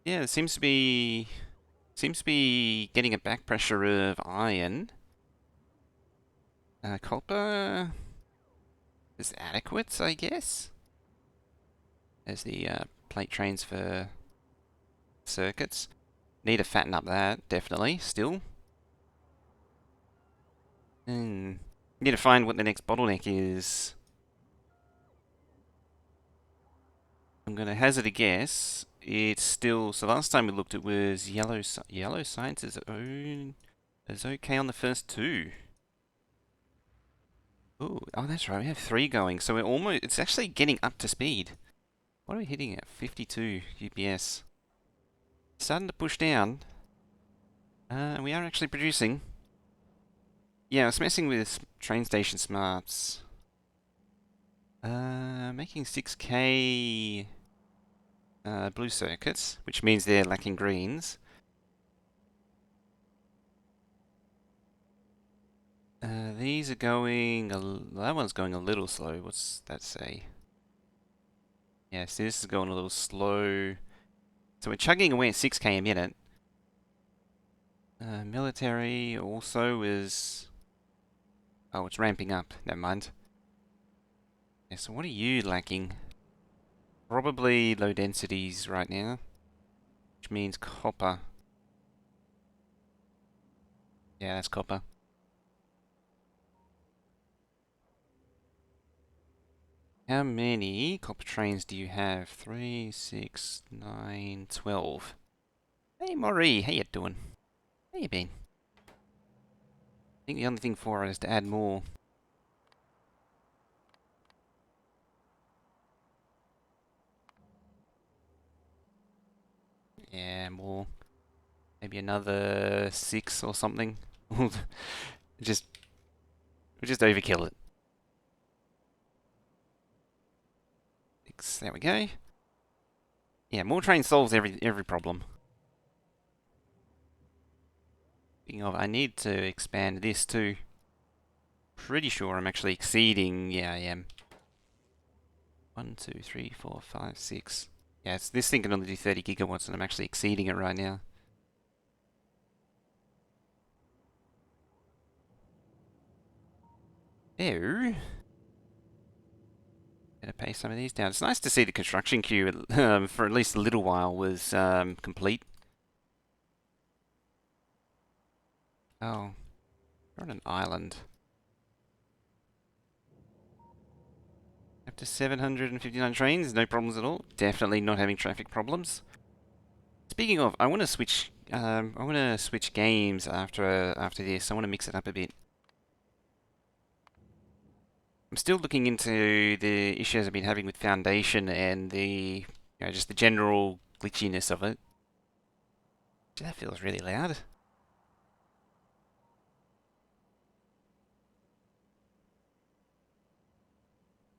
Yeah, it seems to be getting a back pressure of iron. Copper is adequate, I guess, as the plate trains for circuits. Need to fatten up that, definitely, still. Hmm. Need to find what the next bottleneck is. I'm going to hazard a guess. It's still... So last time we looked, it was yellow science is okay on the first two. Ooh, oh, that's right. We have three going, so it's actually getting up to speed. What are we hitting at? 52 UPS. Starting to push down. We are actually producing. Yeah, I was messing with train station smarts. Making 6K blue circuits, which means they're lacking greens. These are going... that one's going a little slow. What's that say? Yeah, so this is going a little slow. So we're chugging away at 6K a minute. Military also is... Oh, it's ramping up. Never mind. Yeah, so what are you lacking? Probably low densities right now, which means copper. Yeah, that's copper. How many copper trains do you have? 3, 6, 9, 12. Hey, Maury, how you doing? How you been? I think the only thing for us is to add more. Yeah, more. Maybe another 6 or something. just, we'll just overkill it. 6, there we go. Yeah, more trains solves every problem. Speaking of, I need to expand this too. Pretty sure I'm actually exceeding. Yeah, I am. 1, 2, 3, 4, 5, 6. Yeah, this thing can only do 30 gigawatts, and I'm actually exceeding it right now. There. Gonna pay some of these down. It's nice to see the construction queue for at least a little while was complete. Oh, we're on an island. Up to 759 trains, no problems at all. Definitely not having traffic problems. Speaking of, I want to switch. I want to switch games after this. I want to mix it up a bit. I'm still looking into the issues I've been having with Foundation and just the general glitchiness of it. That feels really loud.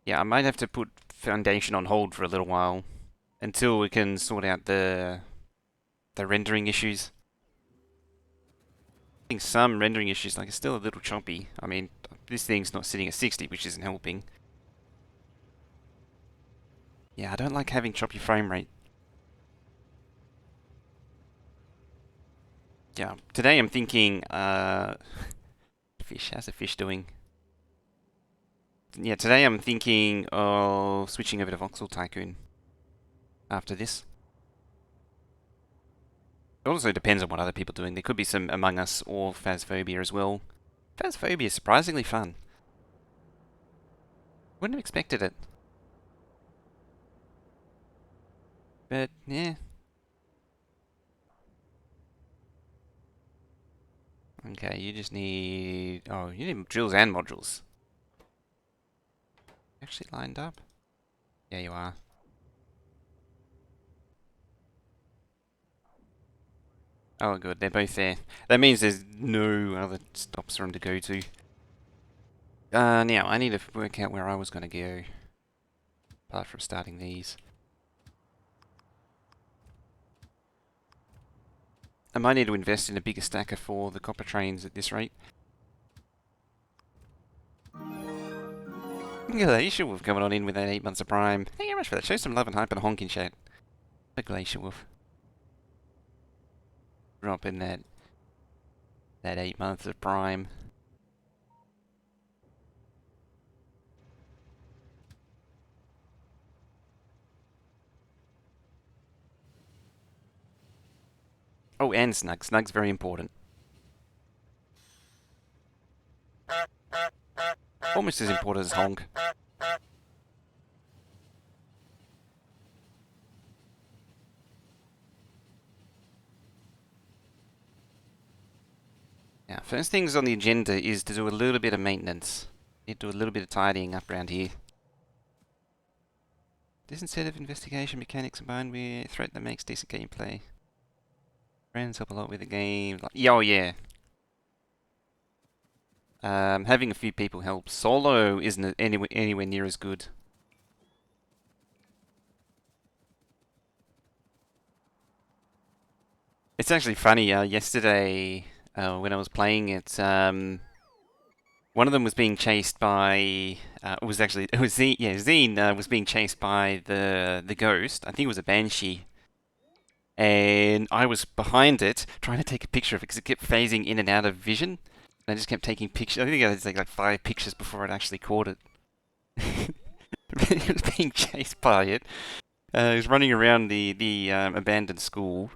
Yeah, I might have to put Foundation on hold for a little while until we can sort out the rendering issues. I think some rendering issues, like it's still a little choppy. I mean, this thing's not sitting at 60, which isn't helping. Yeah, I don't like having choppy frame rate. Yeah, today I'm thinking, fish, how's the fish doing? Yeah, today I'm thinking of switching over to Voxel Tycoon after this. It also depends on what other people are doing. There could be some Among Us or Phasphobia as well. Phasphobia is surprisingly fun. Wouldn't have expected it. But, yeah. Okay, you just need... Oh, you need drills and modules. Actually lined up? Yeah, you are. Oh, good. They're both there. That means there's no other stops for them to go to. Now, I need to work out where I was going to go. Apart from starting these. I might need to invest in a bigger stacker for the copper trains at this rate. Glacier Wolf coming on in with that 8 months of Prime. Thank you very much for that. Show some love and hype and a honk in chat. A Glacier Wolf. drop in that 8 months of prime. Oh, and snug. Snug's very important. Almost as important as honk. Now, first things on the agenda is to do a little bit of maintenance. Need to do a little bit of tidying up around here. This set of investigation mechanics combined with a threat that makes decent gameplay. Friends help a lot with the game. Oh yeah. Having a few people helps. Solo isn't anywhere near as good. It's actually funny. Yesterday, when I was playing it, one of them was being chased by. It was Zine. Yeah, Zine was being chased by the ghost. I think it was a banshee. And I was behind it, trying to take a picture of it because it kept phasing in and out of vision. And I just kept taking pictures. I think I had to take like 5 pictures before it actually caught it. It was being chased by it. It was running around the abandoned school,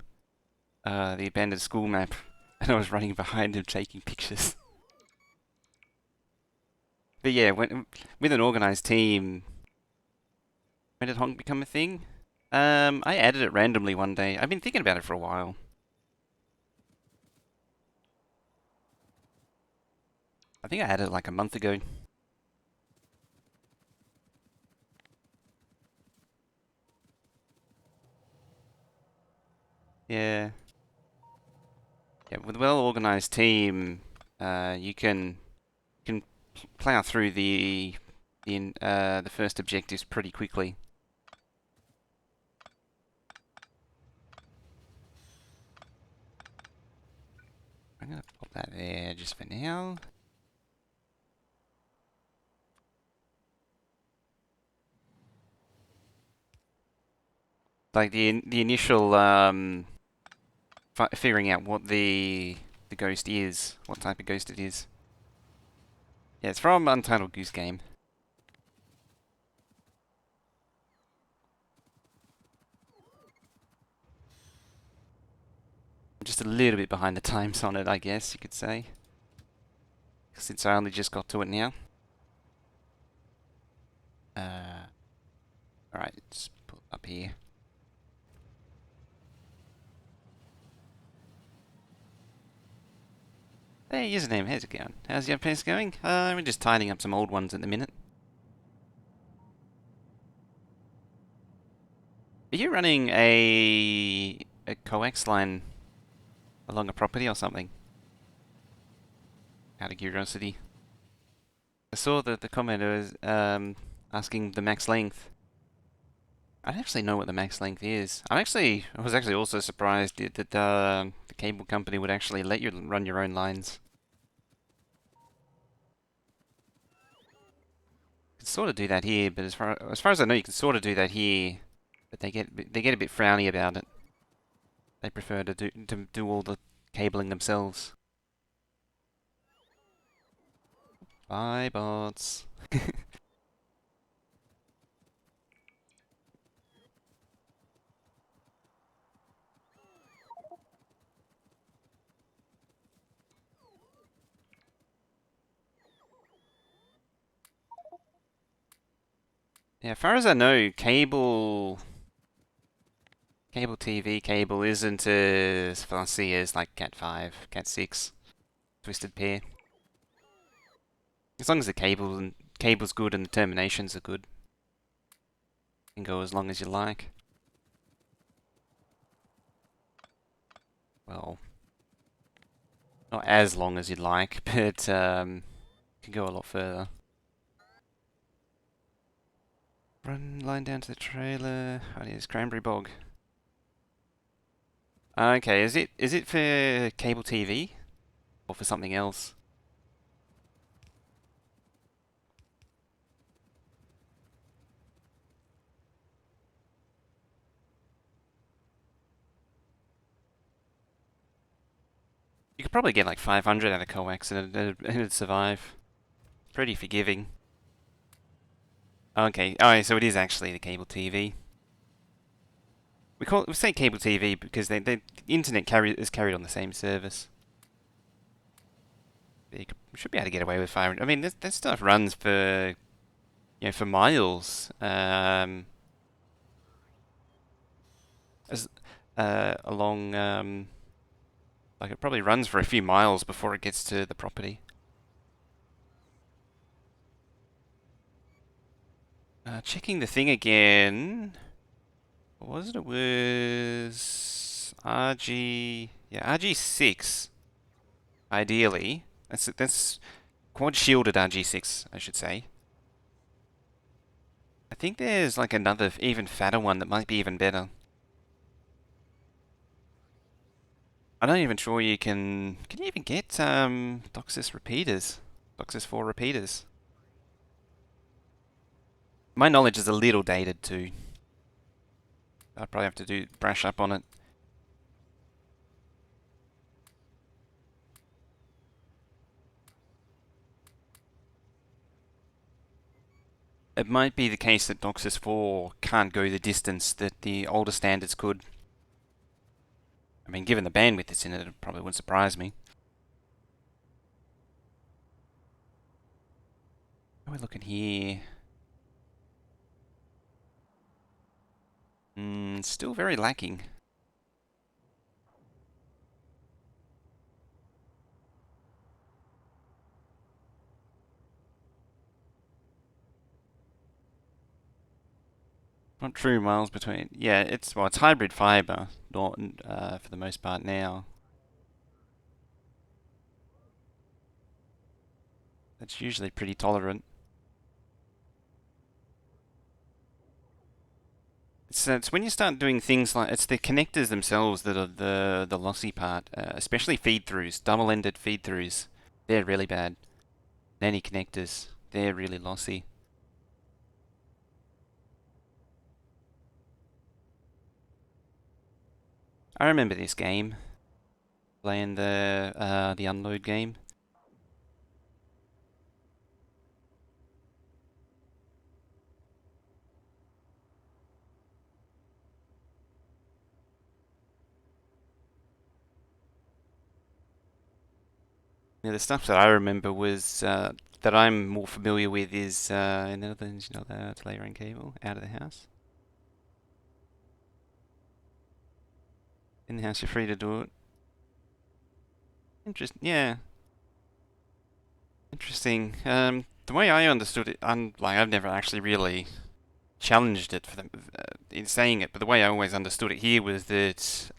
the abandoned school map, and I was running behind him taking pictures. But yeah, with an organized team, when did honk become a thing? I added it randomly one day. I've been thinking about it for a while. I think I added it like a month ago. Yeah. Yeah, with a well-organized team, you can plow through the first objectives pretty quickly. I'm gonna pop that there just for now. Like the initial figuring out what the ghost is, what type of ghost it is. Yeah, it's from Untitled Goose Game. I'm just a little bit behind the times on it, I guess you could say, since I only just got to it now. Alright, let's put it up here. Hey, username, how's it going? How's your place going? We're just tidying up some old ones at the minute. Are you running a coax line along a property or something? Out of curiosity. I saw that the commenter was asking the max length. I don't actually know what the max length is. I was actually also surprised that the cable company would actually let you run your own lines. You can sort of do that here, but as far as I know, you can sort of do that here, but they get a bit frowny about it. They prefer to do all the cabling themselves. Bye, bots. Yeah, as far as I know, cable TV cable isn't as fussy as like Cat 5, Cat 6, Twisted Pair. As long as the cable's good and the terminations are good, you can go as long as you like. Well, not as long as you'd like, but can go a lot further. Run line down to the trailer. Oh, it's Cranberry Bog. Okay, is it for cable TV or for something else? could probably get like 500 out of coax and it'd survive. Pretty forgiving. Okay, oh, so it is actually the cable TV. We say cable TV because the internet is carried on the same service. You should be able to get away with 500. I mean, this stuff runs for, for miles. As along, like it probably runs for a few miles before it gets to the property. Checking the thing again. What was it? It was RG. Yeah, RG6. Ideally, that's quad shielded RG6, I should say. I think there's like another even fatter one that might be even better. I'm not even sure you can. Can you even get DOCSIS repeaters? DOCSIS 4 repeaters? My knowledge is a little dated too. I'll probably have to brush up on it. It might be the case that DOCSIS 4 can't go the distance that the older standards could. I mean, given the bandwidth that's in it, it probably wouldn't surprise me. How are we looking here? Still very lacking. Not true miles between. Yeah, it's hybrid fiber, not for the most part now. That's usually pretty tolerant. It's when you start doing things like it's the connectors themselves that are the lossy part, especially feed throughs, double-ended feed throughs. They're really bad. Nanny connectors, they're really lossy. I remember this game, playing the unload game. Yeah, the stuff that I remember was that I'm more familiar with is in the Netherlands, the layering cable out of the house. In the house, you're free to do it. Yeah, interesting. The way I understood it, I've never actually really challenged it for them in saying it, but the way I always understood it here was that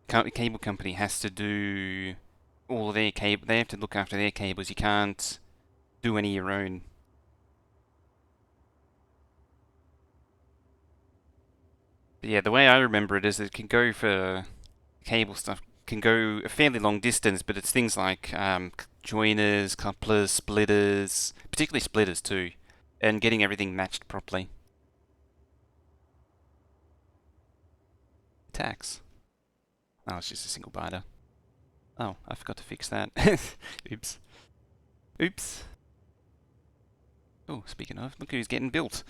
cable company has to do all of their cable. They have to look after their cables. You can't do any of your own. But yeah, the way I remember it is it can go for cable stuff can go a fairly long distance, but it's things like joiners, couplers, splitters, particularly splitters too, and getting everything matched properly. Tax. Oh, it's just a single biter. Oh, I forgot to fix that. Oops. Oops. Oh, speaking of, look who's getting built.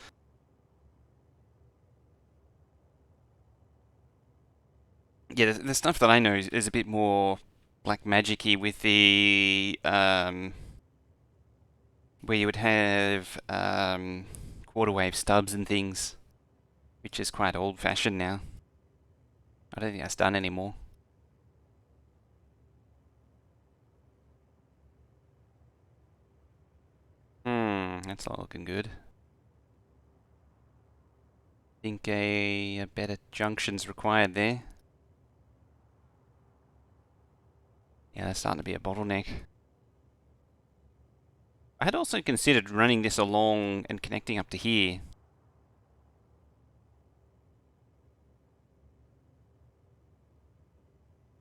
Yeah, the stuff that I know is a bit more black magic-y with the where you would have quarter wave stubs and things, which is quite old-fashioned now. I don't think that's done anymore. That's not looking good. Think a better junction's required there. Yeah, that's starting to be a bottleneck. I had also considered running this along and connecting up to here.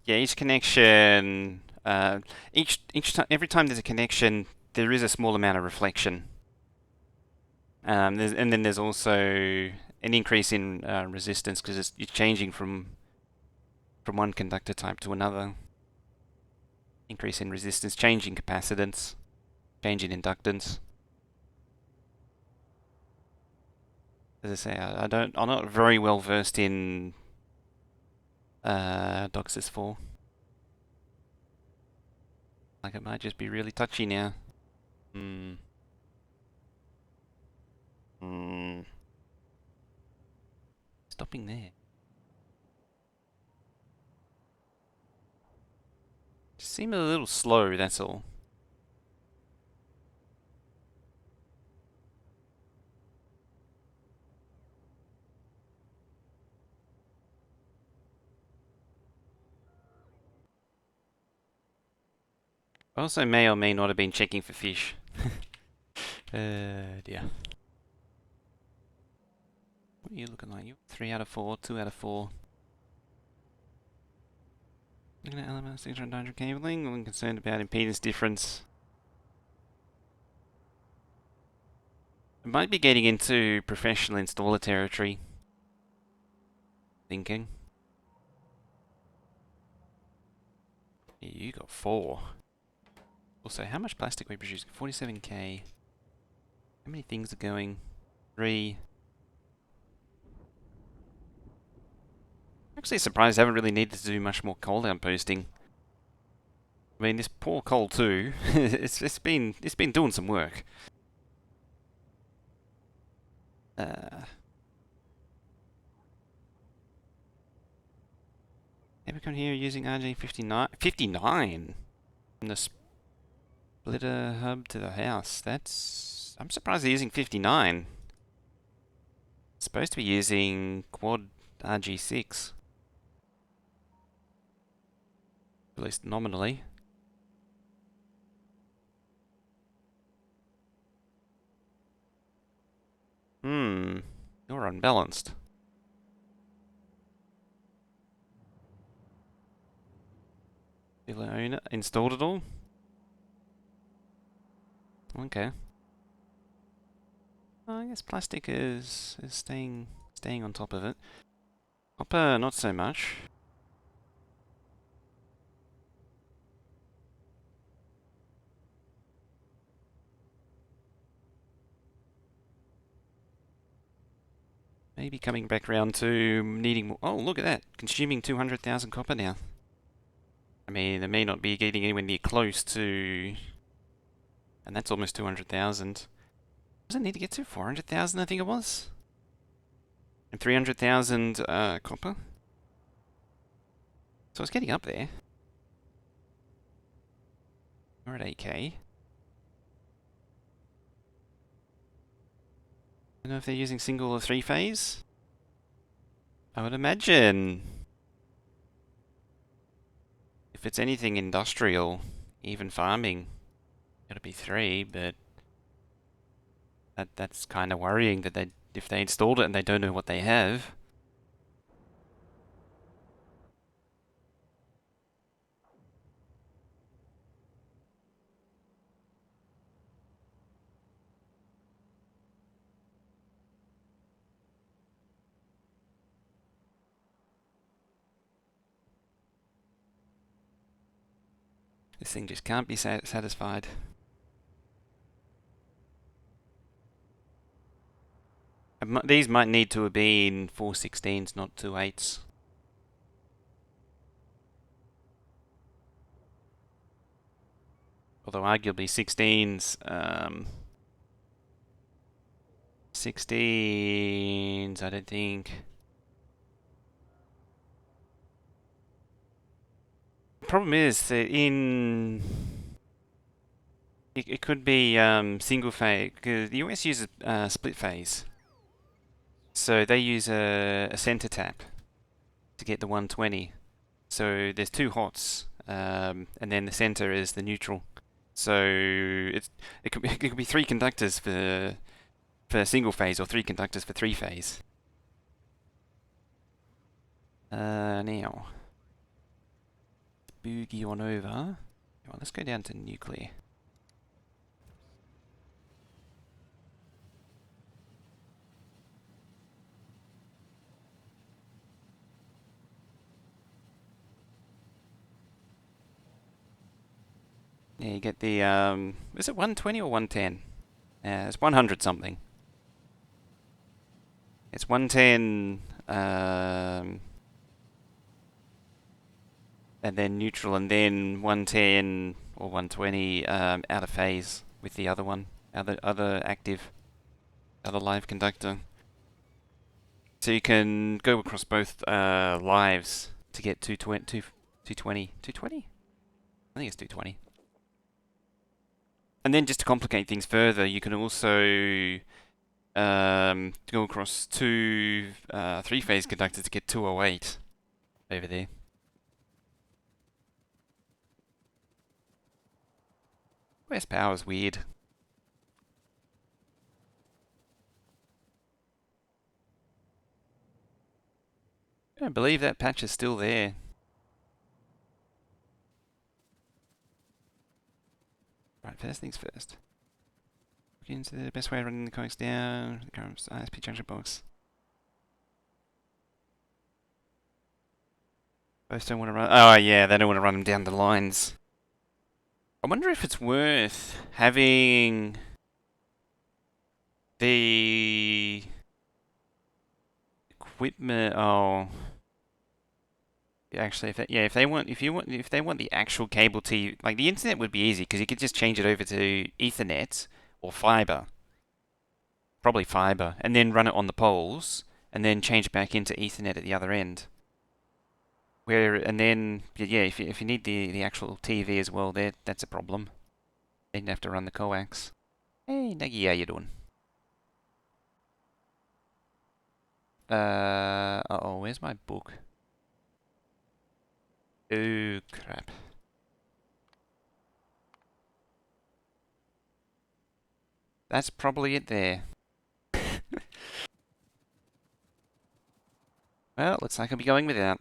Yeah, each connection, every time there's a connection, there is a small amount of reflection. And then there's also an increase in resistance because it's changing from one conductor type to another. Increase in resistance, change in capacitance, change in inductance. As I say, I'm not very well versed in DOCSIS 4. Like it might just be really touchy now. Stopping there. Just seem a little slow, that's all. Also may or may not have been checking for fish. Dear. What are you looking like? You 3 out of 4, 2 out of 4. Looking at elements, 600 cabling. I'm concerned about impedance difference. I might be getting into professional installer territory. Thinking. Yeah, you got 4. Also, how much plastic are we producing? 47k. How many things are going? 3. Actually surprised I haven't really needed to do much more coal outposting. I mean, this poor coal too. it's been doing some work. Ever come here using RJ59? 59 from the splitter hub to the house. I'm surprised they're using 59. Supposed to be using quad RG6. At least nominally. You're unbalanced. Dealer owner installed it all? Okay. I guess plastic is staying on top of it. Copper, not so much. Maybe coming back round to needing more. Oh, look at that. Consuming 200,000 copper now. I mean, they may not be getting anywhere near close to... And that's almost 200,000. Does it need to get to? 400,000, I think it was? And 300,000 copper? So it's getting up there. We're at 8k. I don't know if they're using single or 3-phase. I would imagine. If it's anything industrial, even farming, it'll be 3, but that's kind of worrying that if they installed it and they don't know what they have. This thing just can't be satisfied. These might need to have been 416s, not 28s. Although arguably 16s, 16s, I don't think. Problem is that it could be single phase, because the US uses split phase. So they use a center tap to get the 120. So there's 2 hots, and then the center is the neutral. So it could be 3 conductors for single phase or 3 conductors for 3 phase. Now boogie on over. Well, let's go down to nuclear. Yeah, you get the, is it 120 or 110? It's 100 something. It's 110, and then neutral, and then 110 or 120 out of phase with the other one, other active, other live conductor. So you can go across both lives to get 220. 220? I think it's 220. And then just to complicate things further, you can also go across two three-phase conductors to get 208 over there. West power's weird. I don't believe that patch is still there. Right, first things first. Look into the best way of running the coax down. The current ISP junction box. Both don't want to run. Oh yeah, they don't want to run them down the lines. I wonder if it's worth having the equipment. Oh, actually, if they want the actual cable T, like the internet would be easy because you could just change it over to Ethernet or fiber, probably fiber, and then run it on the poles, and then change it back into Ethernet at the other end. And then yeah, if you need the actual TV as well, that's a problem. Then you have to run the coax. Hey, Nagi, how you doing? Uh-oh, where's my book? Oh, crap. That's probably it there. Well, looks like I'll be going without.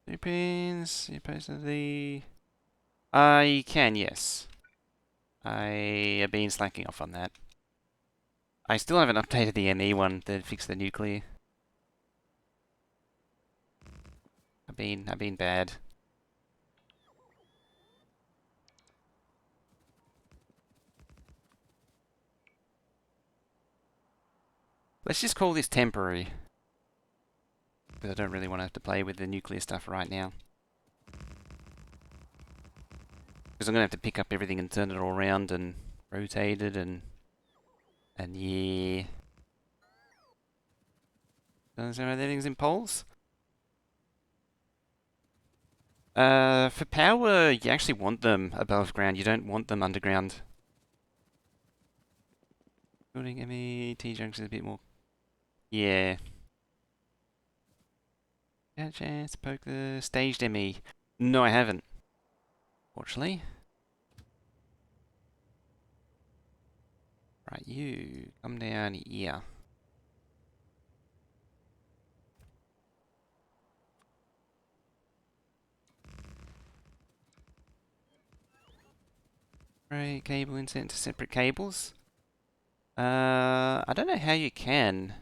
Two pins, you posted the... I can, yes. I have been slacking off on that. I still haven't updated the ME one to fix the nuclear. I've been bad. Let's just call this temporary. Because I don't really want to have to play with the nuclear stuff right now. Because I'm going to have to pick up everything and turn it all around and rotate it and yeah. So everything's in poles? For power, you actually want them above ground. You don't want them underground. Building ME, T-junction is a bit more... Yeah. Had a chance to poke the staged ME. No, I haven't. Fortunately. Right, you come down here. Right, cable insert into separate cables. I don't know how you can.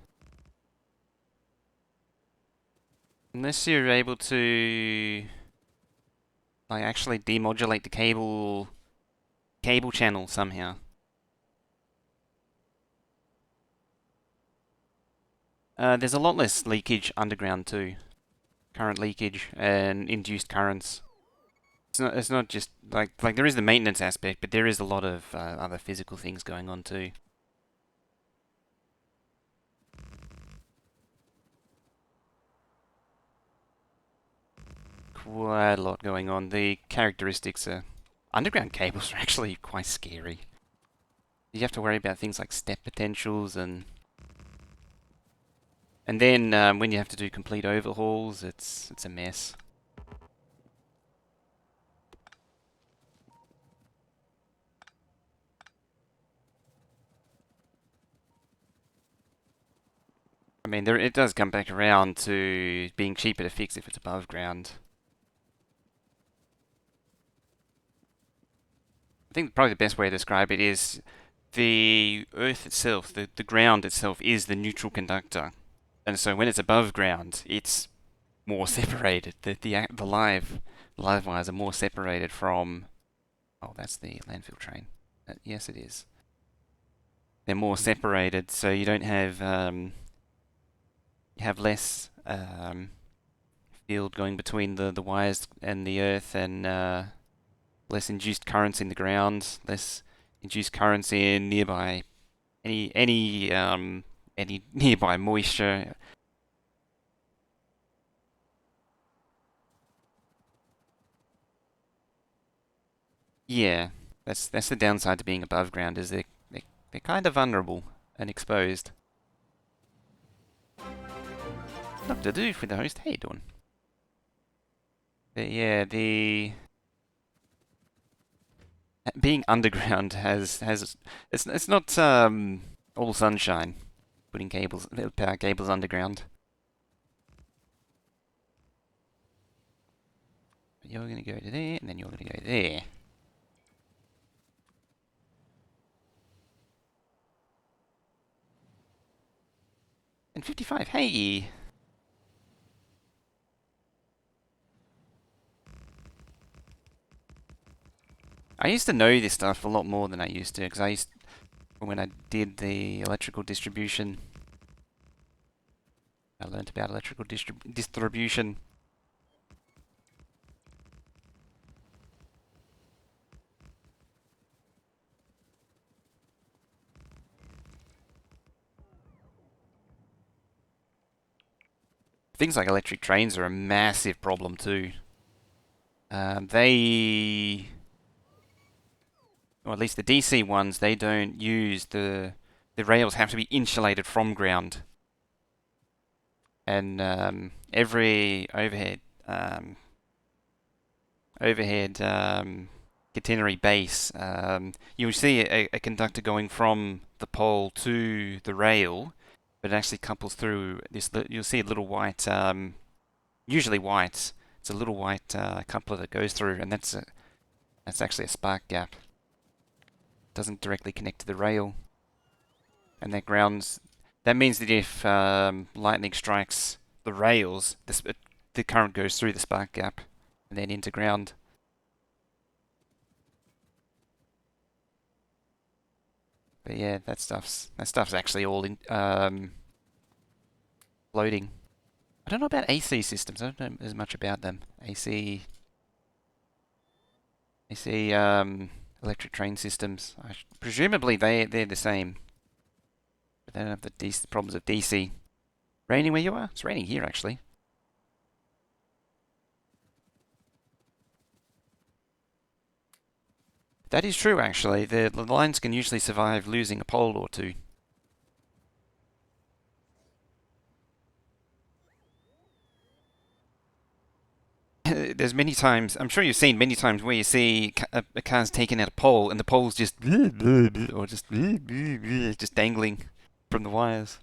Unless you're able to like actually demodulate the cable channel somehow. There's a lot less leakage underground too. Current leakage and induced currents. It's not just like there is the maintenance aspect, but there is a lot of other physical things going on too. Quite a lot going on. The characteristics are... Underground cables are actually quite scary. You have to worry about things like step potentials and then when you have to do complete overhauls, it's a mess. I mean, it does come back around to being cheaper to fix if it's above ground. I think probably the best way to describe it is the Earth itself, the ground itself, is the neutral conductor. And so when it's above ground, it's more separated. The live wires are more separated from. Oh, that's the landfill train. Yes, it is. They're more separated, so you don't have you have less field going between the wires and the earth, and less induced currents in the ground, less induced currents in nearby any nearby moisture. Yeah, that's the downside to being above ground, is they're kind of vulnerable and exposed. Dr. Doof with the host. How you doing? But yeah, the being underground has it's not all sunshine. Putting power cables underground. You're gonna go to there, and then you're gonna go there. And 55. Hey. I used to know this stuff a lot more than I used to, because when I did the electrical distribution, I learned about electrical distribution. Things like electric trains are a massive problem too. Or at least the DC ones, they don't use the rails have to be insulated from ground, and every overhead catenary base, you'll see a conductor going from the pole to the rail, but it actually couples through this. You'll see a little white, usually white. It's a little white coupler that goes through, and that's actually a spark gap. It doesn't directly connect to the rail, and that grounds. That means that if lightning strikes the rails, the current goes through the spark gap and then into ground. But yeah, that stuff's actually all in floating. I don't know about AC systems. I don't know as much about them. AC electric train systems. Presumably they're the same, but they don't have the problems of DC. Raining where you are? It's raining here actually. That is true actually. The lines can usually survive losing a pole or two. There's many times, I'm sure you've seen many times where you see a car's taken out a pole and the pole's just or just dangling from the wires.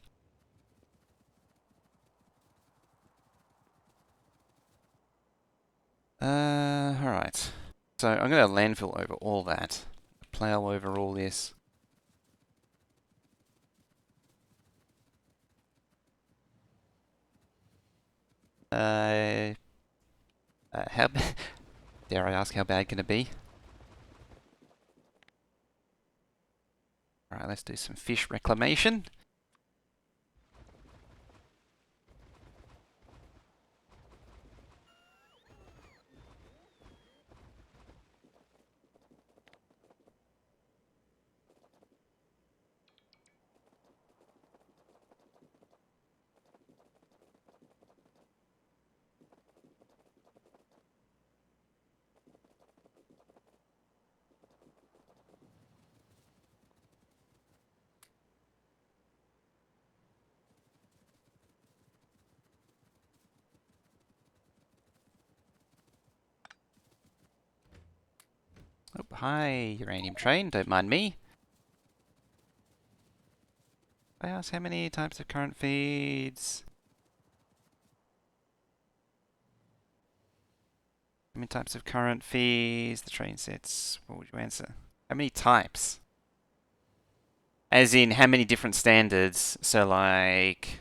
Alright. So I'm going to landfill over all that. Plow over all this. Uh, how dare I ask how bad can it be? Alright, let's do some fish reclamation. Oh, hi, uranium train, don't mind me. I asked how many types of current feeds. How many types of current feeds the train sets? What would you answer? How many types? As in how many different standards? So like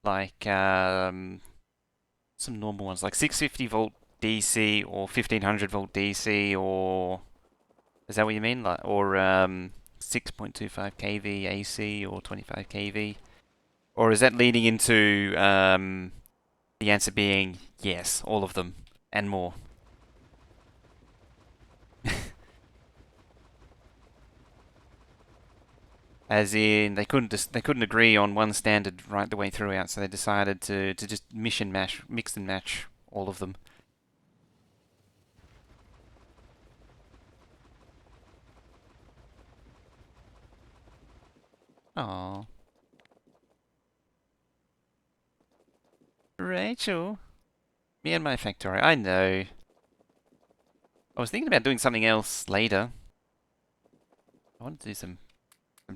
some normal ones like 650 volt DC or 1500 volt DC, or is that what you mean? Like, or 6.25 kV AC or 25 kV? Or is that leading into the answer being yes, all of them and more? As in, they couldn't agree on one standard right the way throughout, so they decided to just mix and match all of them. Oh, Rachel, me and my Factorio. I know. I was thinking about doing something else later. I want to do some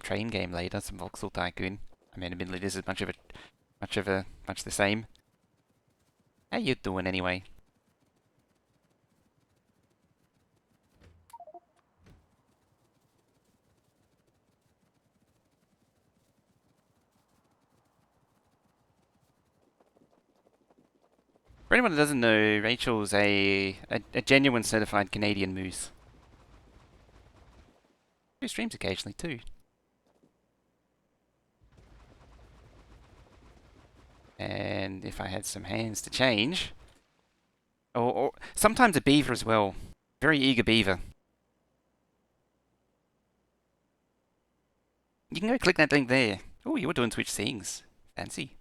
train game later, some Voxel Tycoon. I mean, admittedly, this is much the same. How you doing anyway? For anyone that doesn't know, Rachel's a genuine certified Canadian moose. Who streams occasionally too. And if I had some hands to change, or sometimes a beaver as well. Very eager beaver. You can go click that link there. Oh, you were doing Twitch things. Fancy.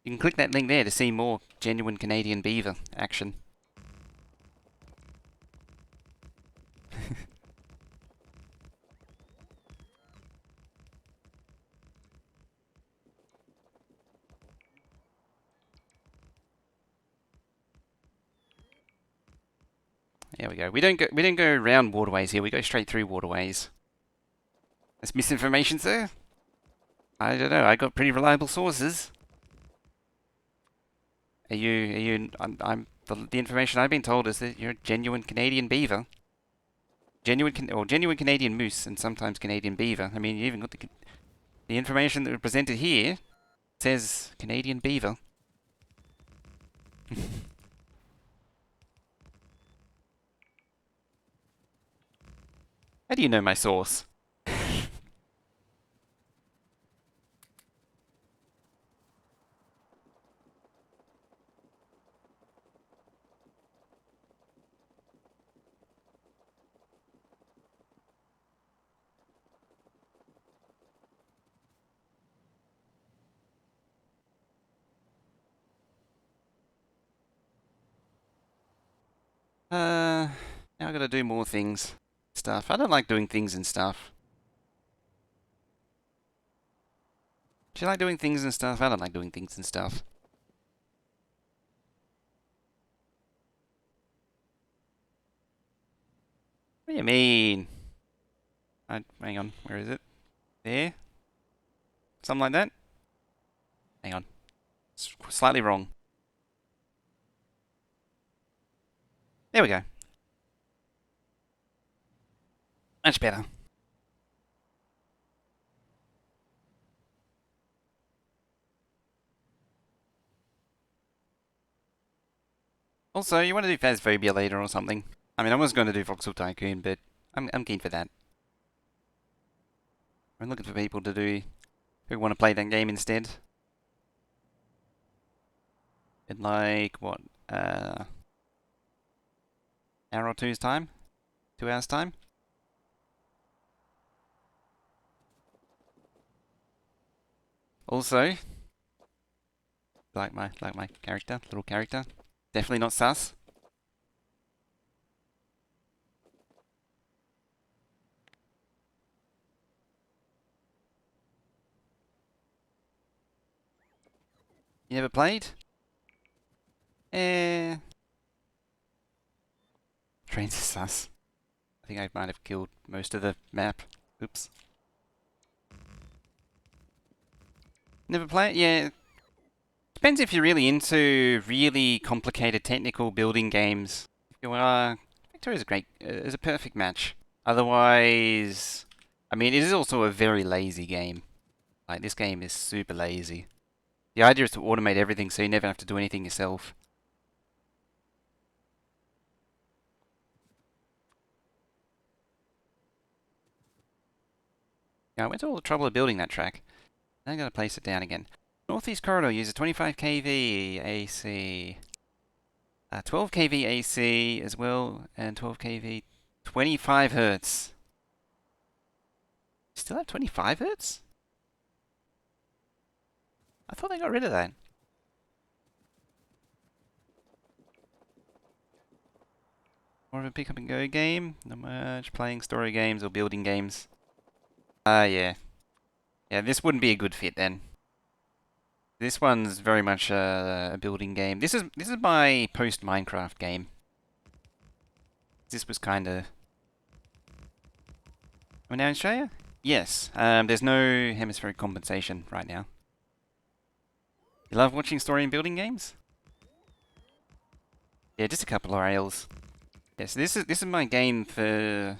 You can click that link there to see more genuine Canadian beaver action. There we go. We don't go around waterways here. We go straight through waterways. That's misinformation, sir. I don't know. I got pretty reliable sources. The information I've been told is that you're a genuine Canadian beaver. Genuine Canadian moose, and sometimes Canadian beaver. I mean, you even got the information that was presented here says Canadian beaver. How do you know my source? Now I gotta do more things. Stuff. I don't like doing things and stuff. Do you like doing things and stuff? I don't like doing things and stuff. What do you mean? Hang on, where is it? There? Something like that? Hang on. It's slightly wrong. There we go. Much better. Also, you want to do Phasphobia later or something? I mean, I was going to do Voxel Tycoon, but I'm keen for that. I'm looking for people to do who want to play that game instead. In like what, hour or two's time? 2 hours time? Also, like my character, little character. Definitely not sus. You never played? Eh. Trains are sus. I think I might have killed most of the map. Oops. Never play it? Yeah. Depends if you're really into really complicated technical building games. If you are, Factorio is a is a perfect match. Otherwise, I mean, it is also a very lazy game. Like, this game is super lazy. The idea is to automate everything so you never have to do anything yourself. Yeah, I went to all the trouble of building that track. Now I gotta place it down again. Northeast corridor uses 25 kV AC. 12 kV AC as well, and 12 kV 25 hertz. Still have 25 hertz? I thought they got rid of that. More of a pick up and go game. Not much playing story games or building games. Yeah. Yeah, this wouldn't be a good fit then. This one's very much a building game. This is my post Minecraft game. This was kind of. We're now in Australia? Yes. There's no hemispheric compensation right now. You love watching story and building games? Yeah, just a couple of rails. Yes, this is my game for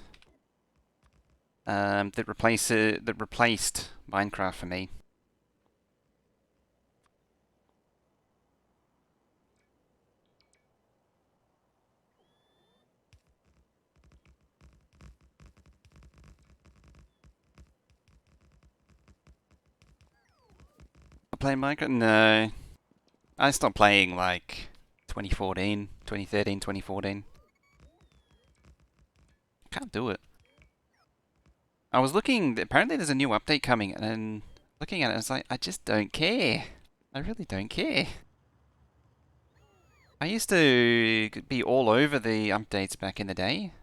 that replaced Minecraft for me. I play Minecraft? No. I stopped playing like 2014, 2013, 2014. Can't do it. I was looking, apparently there's a new update coming, and then looking at it, I was like, I just don't care. I really don't care. I used to be all over the updates back in the day.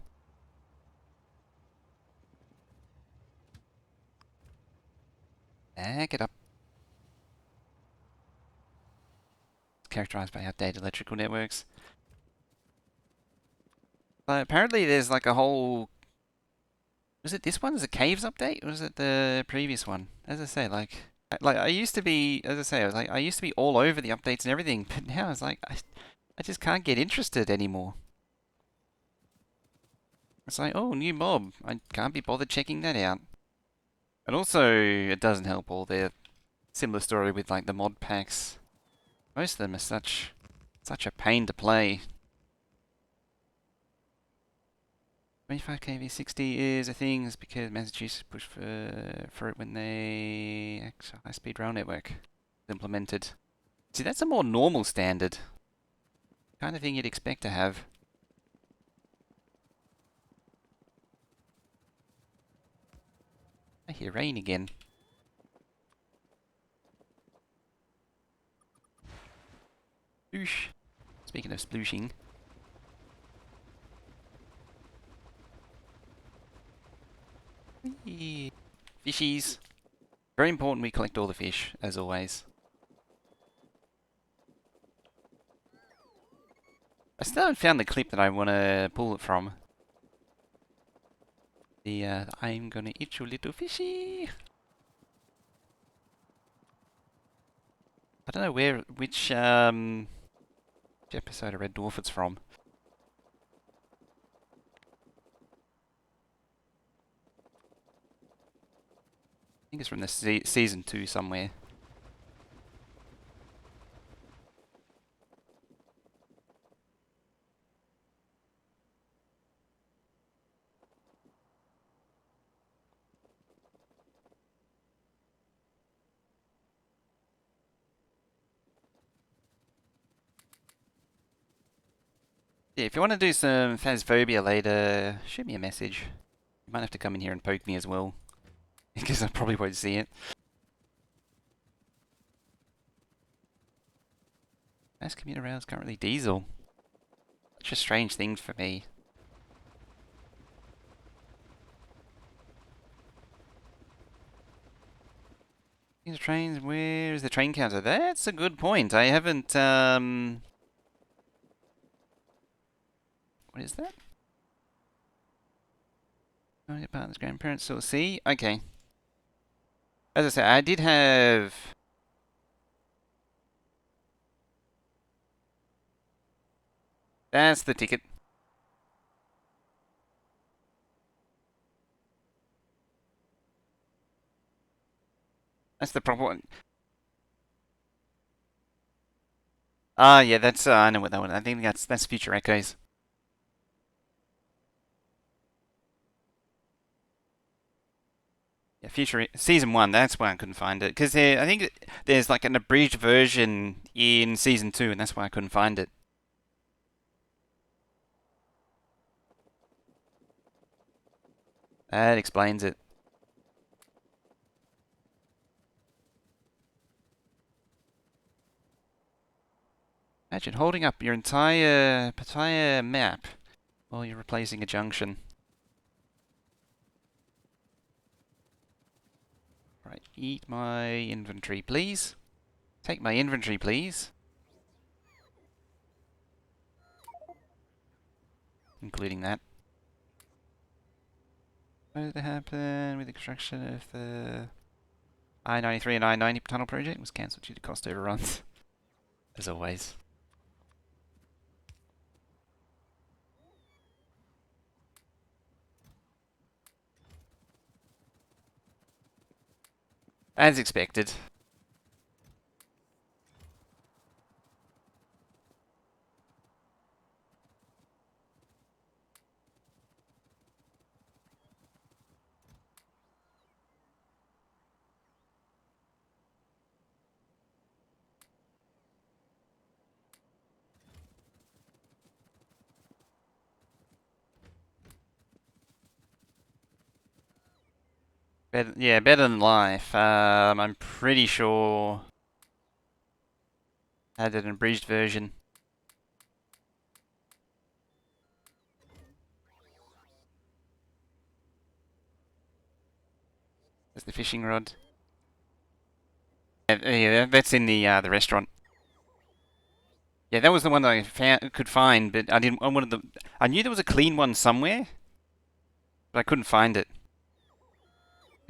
Get up. It's characterized by outdated electrical networks. But apparently there's like a whole... Was it this one? Is it Caves update? Or was it the previous one? As I say, like I used to be, as I say, I used to be all over the updates and everything, but now it's like, I just can't get interested anymore. It's like, oh, new mob. I can't be bothered checking that out. And also, it doesn't help all their similar story with like the mod packs. Most of them are such a pain to play. 25 kV 60 is a thing. It's because Massachusetts pushed for it when they high-speed rail network was implemented. See, that's a more normal standard. Kind of thing you'd expect to have. I hear rain again. Sploosh. Speaking of splooshing. Whee! Fishies. Very important we collect all the fish, as always. I still haven't found the clip that I want to pull it from. The I'm gonna eat you little fishy. I don't know which episode of Red Dwarf it's from. I think it's from the season 2 somewhere. Yeah, if you want to do some Phasphobia later, shoot me a message. You might have to come in here and poke me as well, because I probably won't see it. Mass commuter rail is currently diesel. Such a strange thing for me. These trains, where is the train counter? That's a good point. I haven't, what is that? Oh, your partner's grandparents, so see. Okay. As I said, I did have. That's the ticket. That's the proper one. Ah, yeah, that's I know what that one. I think that's Future Echoes. Yeah, Future Season 1. That's why I couldn't find it because I think there's like an abridged version in Season 2, and that's why I couldn't find it. That explains it. Imagine holding up your entire map while you're replacing a junction. Right, eat my inventory, please. Take my inventory, please. Including that. What did happen with the construction of the I-93 and I-90 tunnel project? It was cancelled due to cost overruns. As always. As expected. Better, yeah, better than life. I'm pretty sure I had an abridged version. There's the fishing rod. Yeah, that's in the restaurant. Yeah, that was the one that I could find, but I didn't. I wanted the. I knew there was a clean one somewhere, but I couldn't find it.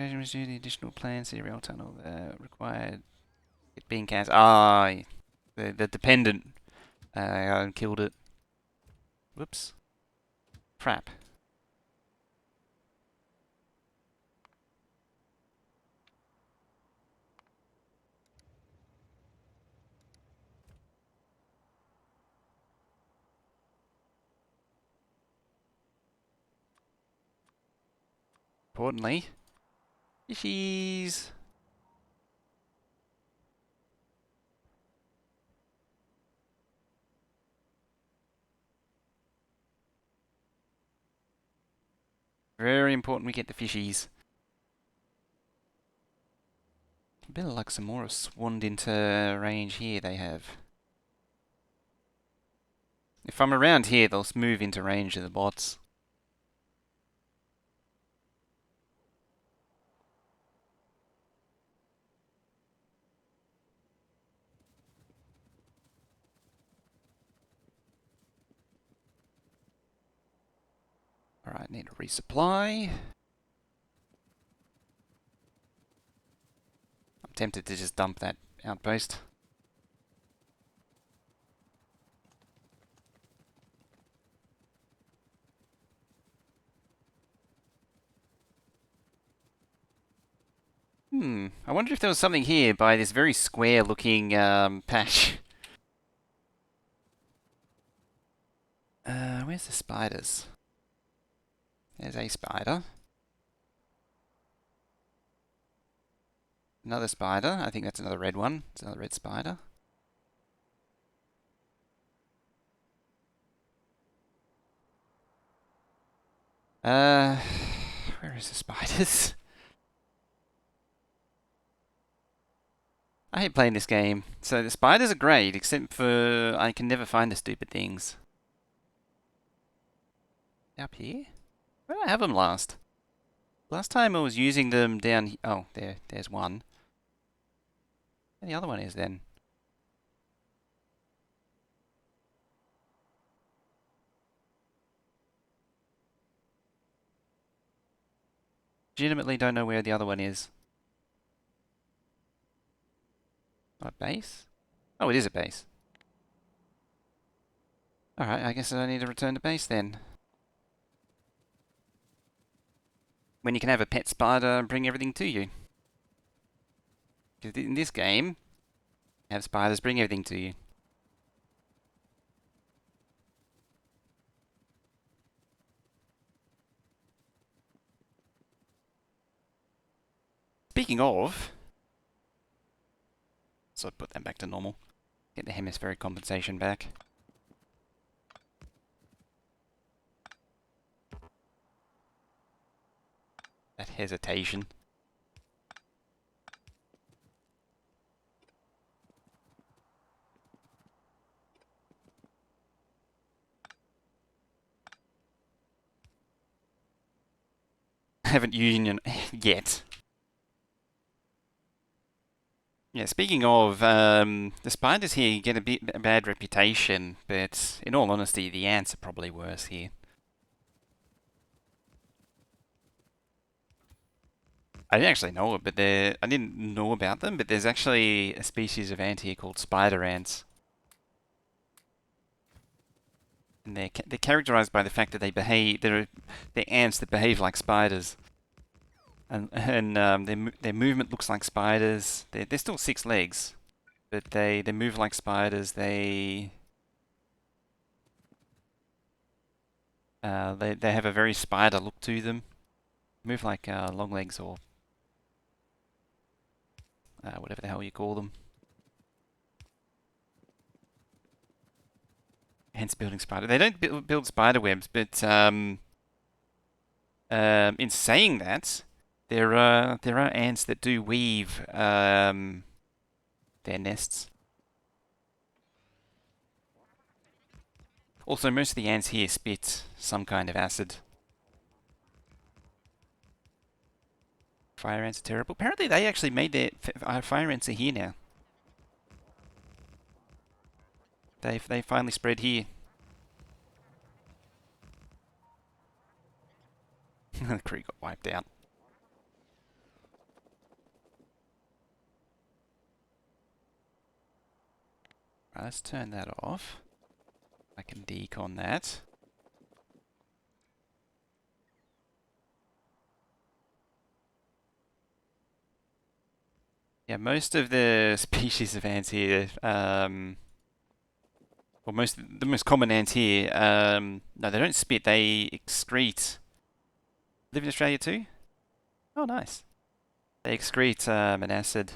The additional plan, see rail tunnel required. It being cast. Ah, the dependent killed it. Whoops. Crap. Importantly, fishies. Very important we get the fishies. A bit like some more have swanned into range here, they have. If I'm around here, they'll move into range of the bots. Alright, need to resupply. I'm tempted to just dump that outpost. I wonder if there was something here by this very square looking patch. Where's the spiders? There's a spider. Another spider. I think that's another red one. It's another red spider. Uh, where is the spiders? I hate playing this game. So the spiders are great, except for I can never find the stupid things. Up here? Where did I have them last? Last time I was using them down. Oh, there's one. And the other one is then. Legitimately don't know where the other one is. A base? Oh, it is a base. Alright, I guess I need to return to base then. When you can have a pet spider bring everything to you. Because in this game, have spiders bring everything to you. Speaking of, so I put that back to normal. Get the hemispheric compensation back. That hesitation. Haven't union yet. Yeah, speaking of, the spiders here get a bad reputation, but in all honesty, the ants are probably worse here. I didn't actually know it, but I didn't know about them, but there's actually a species of ant here called spider ants. And they're characterized by the fact that they're ants that behave like spiders. And their movement looks like spiders. They're still 6 legs, but they move like spiders. They have a very spider look to them. Move like long legs or whatever the hell you call them. Hence building spider. They don't build spider webs, but in saying that, there are ants that do weave their nests. Also, most of the ants here spit some kind of acid. Fire ants are terrible. Apparently, they actually made their fire ants are here now. They finally spread here. The crew got wiped out. Right, let's turn that off. I can decon that. Yeah, most of the species of ants here, or the most common ants here, no, they don't spit, they excrete. Live in Australia too? Oh, nice. They excrete an acid,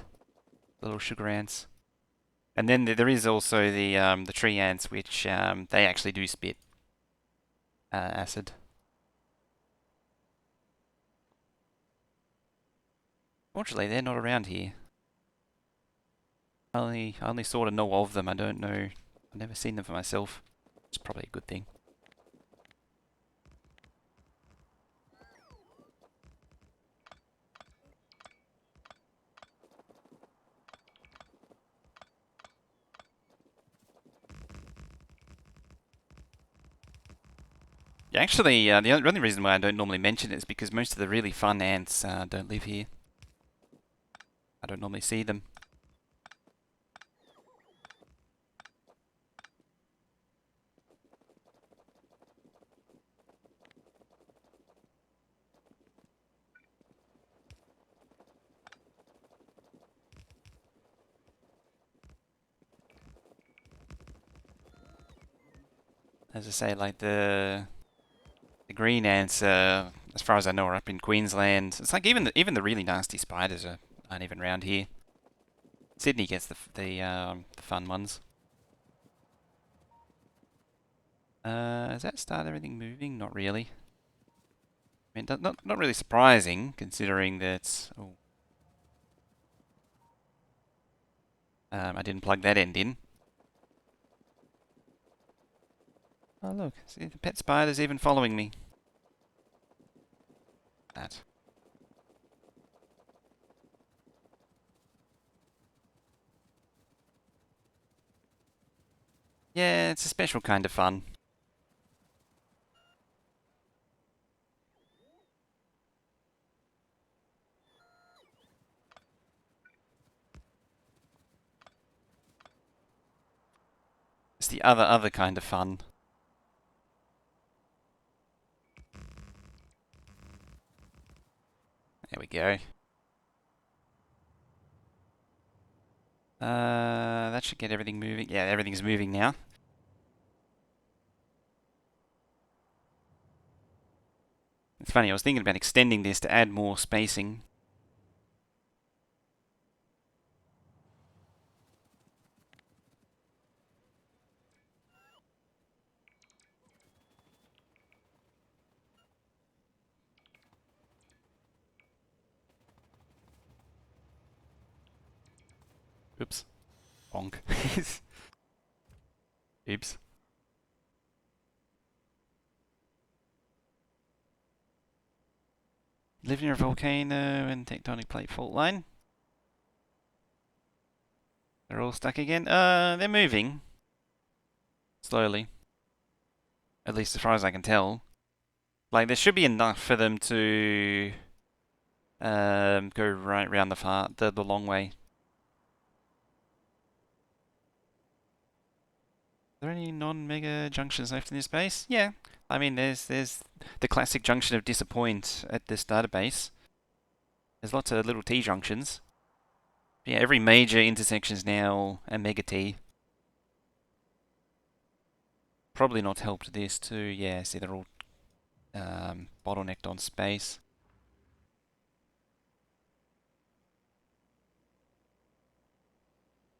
little sugar ants. And then there is also the tree ants, which they actually do spit acid. Fortunately, they're not around here. I only sort of know of them. I don't know. I've never seen them for myself. It's probably a good thing. Yeah, actually, the only reason why I don't normally mention it is because most of the really fun ants don't live here. I don't normally see them. As I say, like the green ants, as far as I know, are up in Queensland. It's like even the really nasty spiders aren't even around here. Sydney gets the fun ones. Has that started everything moving? Not really. I mean, not really surprising considering that. Oh, I didn't plug that end in. Oh look, see the pet spider's even following me. That. Yeah, it's a special kind of fun. It's the other kind of fun. There we go. That should get everything moving. Yeah, everything's moving now. It's funny, I was thinking about extending this to add more spacing. Oops. Bonk. Oops. Live near a volcano and tectonic plate fault line. They're all stuck again. They're moving. Slowly. At least as far as I can tell. Like, there should be enough for them to go right round the long way. Are there any non-mega junctions left in this base? Yeah. I mean, there's the classic junction of disappoint at this database. There's lots of little T junctions. Yeah, every major intersection is now a mega T. Probably not helped this too. Yeah, see, they're all bottlenecked on space.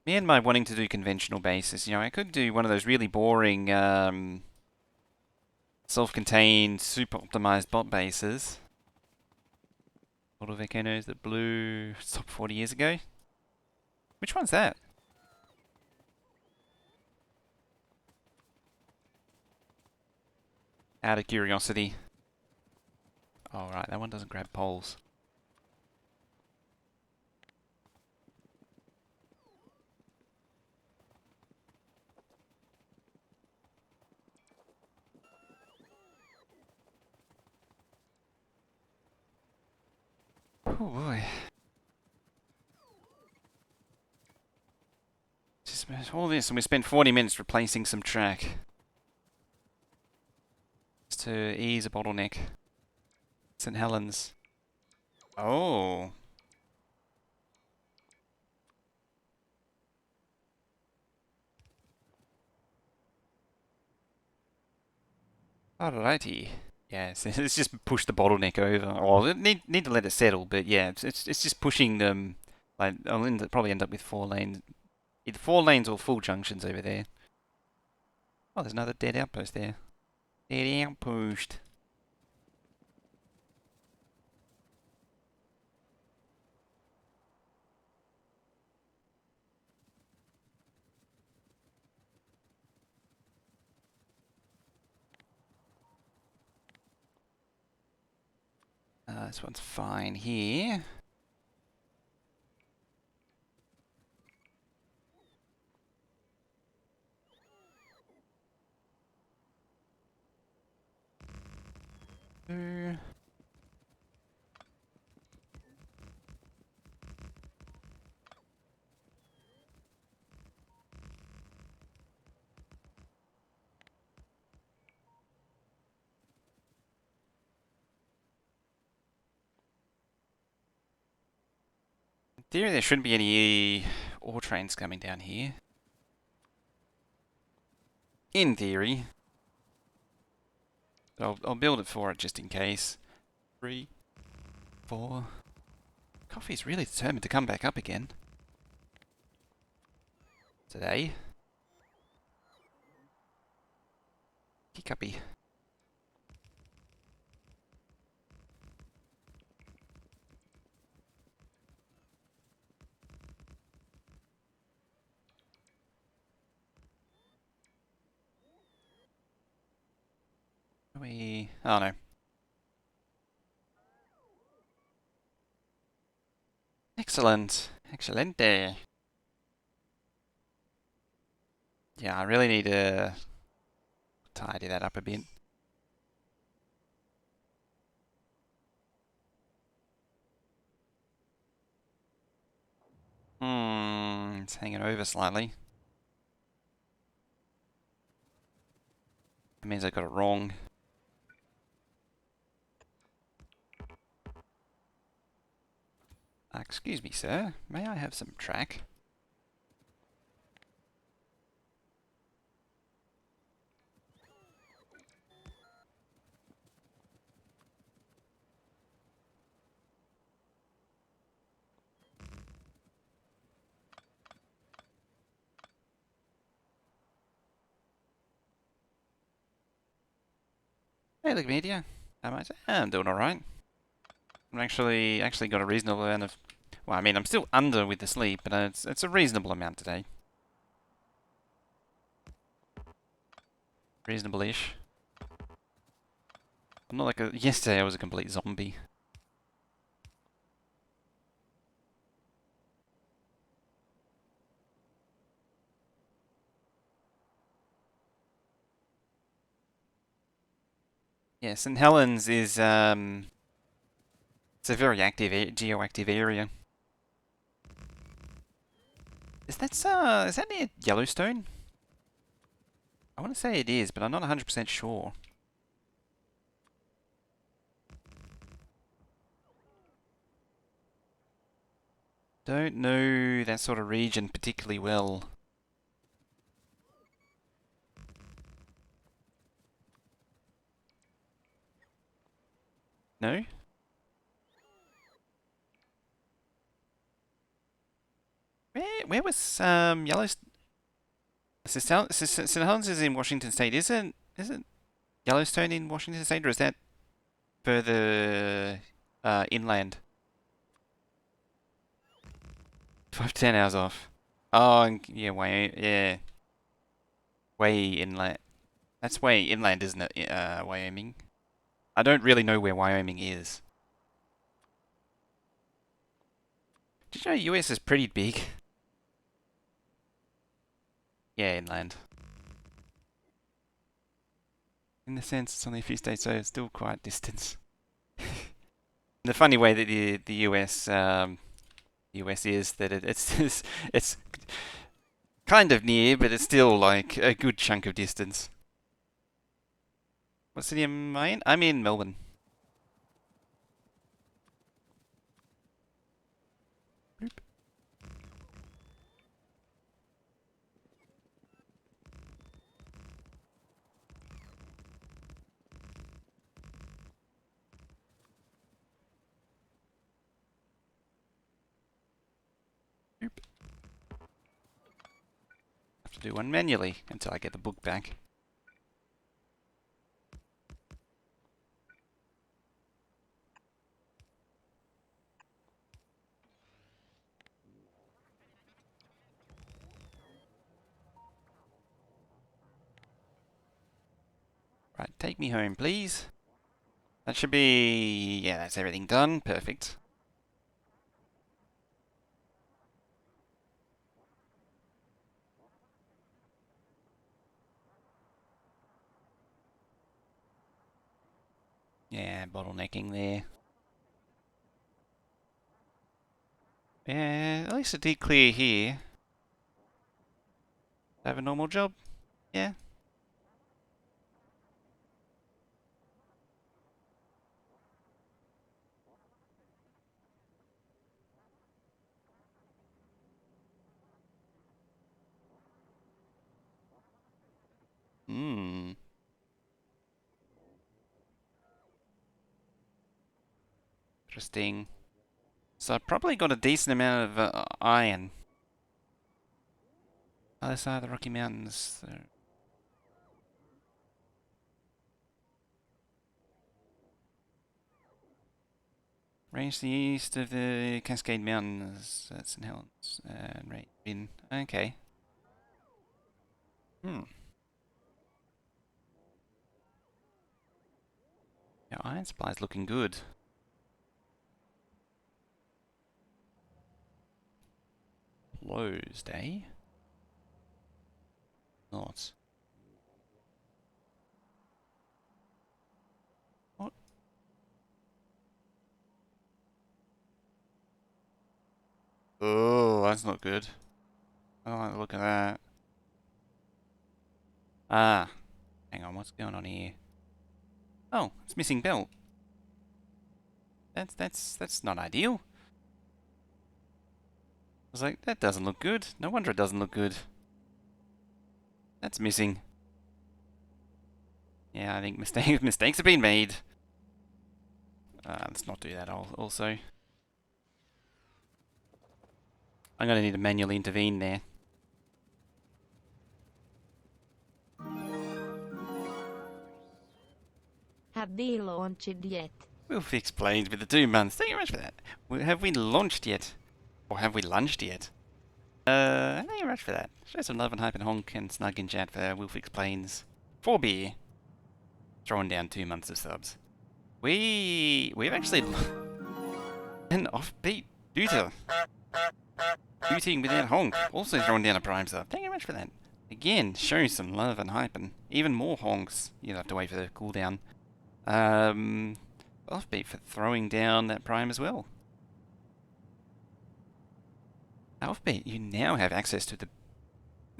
Me and my wanting to do conventional bases, I could do one of those really boring self-contained, super optimized bot bases. Auto volcanoes that blew stop 40 years ago. Which one's that? Out of curiosity. Oh, right, that one doesn't grab poles. Oh boy. Just all this, and we spent 40 minutes replacing some track. Just to ease a bottleneck. St. Helens. Oh. Alrighty. Yes, it's just push the bottleneck over. Or need to let it settle, but yeah, it's just pushing them. Like probably end up with 4 lanes, either 4 lanes or full junctions over there. Oh, there's another dead outpost there. Dead outpost. This one's fine here. In theory, there shouldn't be any ore trains coming down here. In theory. I'll build it for it just in case. 3, 4. Coffee's really determined to come back up again. Today. Hiccuppy. Oh no. Excellent. Excelente. Yeah, I really need to tidy that up a bit. It's hanging over slightly. That means I got it wrong. Excuse me, sir. May I have some track? Hey, look, media. How am I? I'm doing all right. I'm actually got a reasonable amount of. Well, I mean, I'm still under with the sleep, but it's a reasonable amount today. Reasonable-ish. I'm not like a. Yesterday, I was a complete zombie. Yeah, St. Helens is it's a very active, geoactive area. Is that near Yellowstone? I want to say it is, but I'm not 100% sure. Don't know that sort of region particularly well. No? Where was Yellowstone? St. Helens is in Washington State. Isn't Yellowstone in Washington State, or is that further inland? 5 to 10 hours off. Oh, yeah, way inland. That's way inland, isn't it? Wyoming. I don't really know where Wyoming is. Did you know US is pretty big? Yeah, inland. In the sense, it's only a few states, so it's still quite distance. The funny way that the US is that it's kind of near, but it's still like a good chunk of distance. What city am I in? I'm in Melbourne. Bloop. Bloop. Have to do one manually until I get the book back. Right, take me home, please. That should be... Yeah, that's everything done. Perfect. Yeah, bottlenecking there. Yeah, at least it did clear here. Have a normal job? Yeah. Hmm. Interesting. So I've probably got a decent amount of iron. Other side of the Rocky Mountains. So range to the east of the Cascade Mountains. That's St. Helens. Right in. Okay. Hmm. Our iron supply's looking good. Closed, eh? Not. What? Oh, that's not good. I don't like the look of that. Ah, Hang on, what's going on here? Oh, it's missing belt. That's not ideal. I was like, that doesn't look good. No wonder it doesn't look good. That's missing. Yeah, I think mistakes have been made. Let's not do that also. I'm going to need to manually intervene there. Have we launched yet? We'll fix planes with the 2 months. Thank you very much for that. Have we launched yet? Or have we lunched yet? Thank you very much for that. Show some love and hype and honk and snug in chat for We'll Fix Planes. 4 beer. Throwing down 2 months of subs. We've actually an offbeat Duta. Duting without honk. Also throwing down a prime sub. Thank you very much for that. Again, showing some love and hype and even more honks. You'll have to wait for the cooldown. Offbeat for throwing down that prime as well. Offbeat, you now have access to the...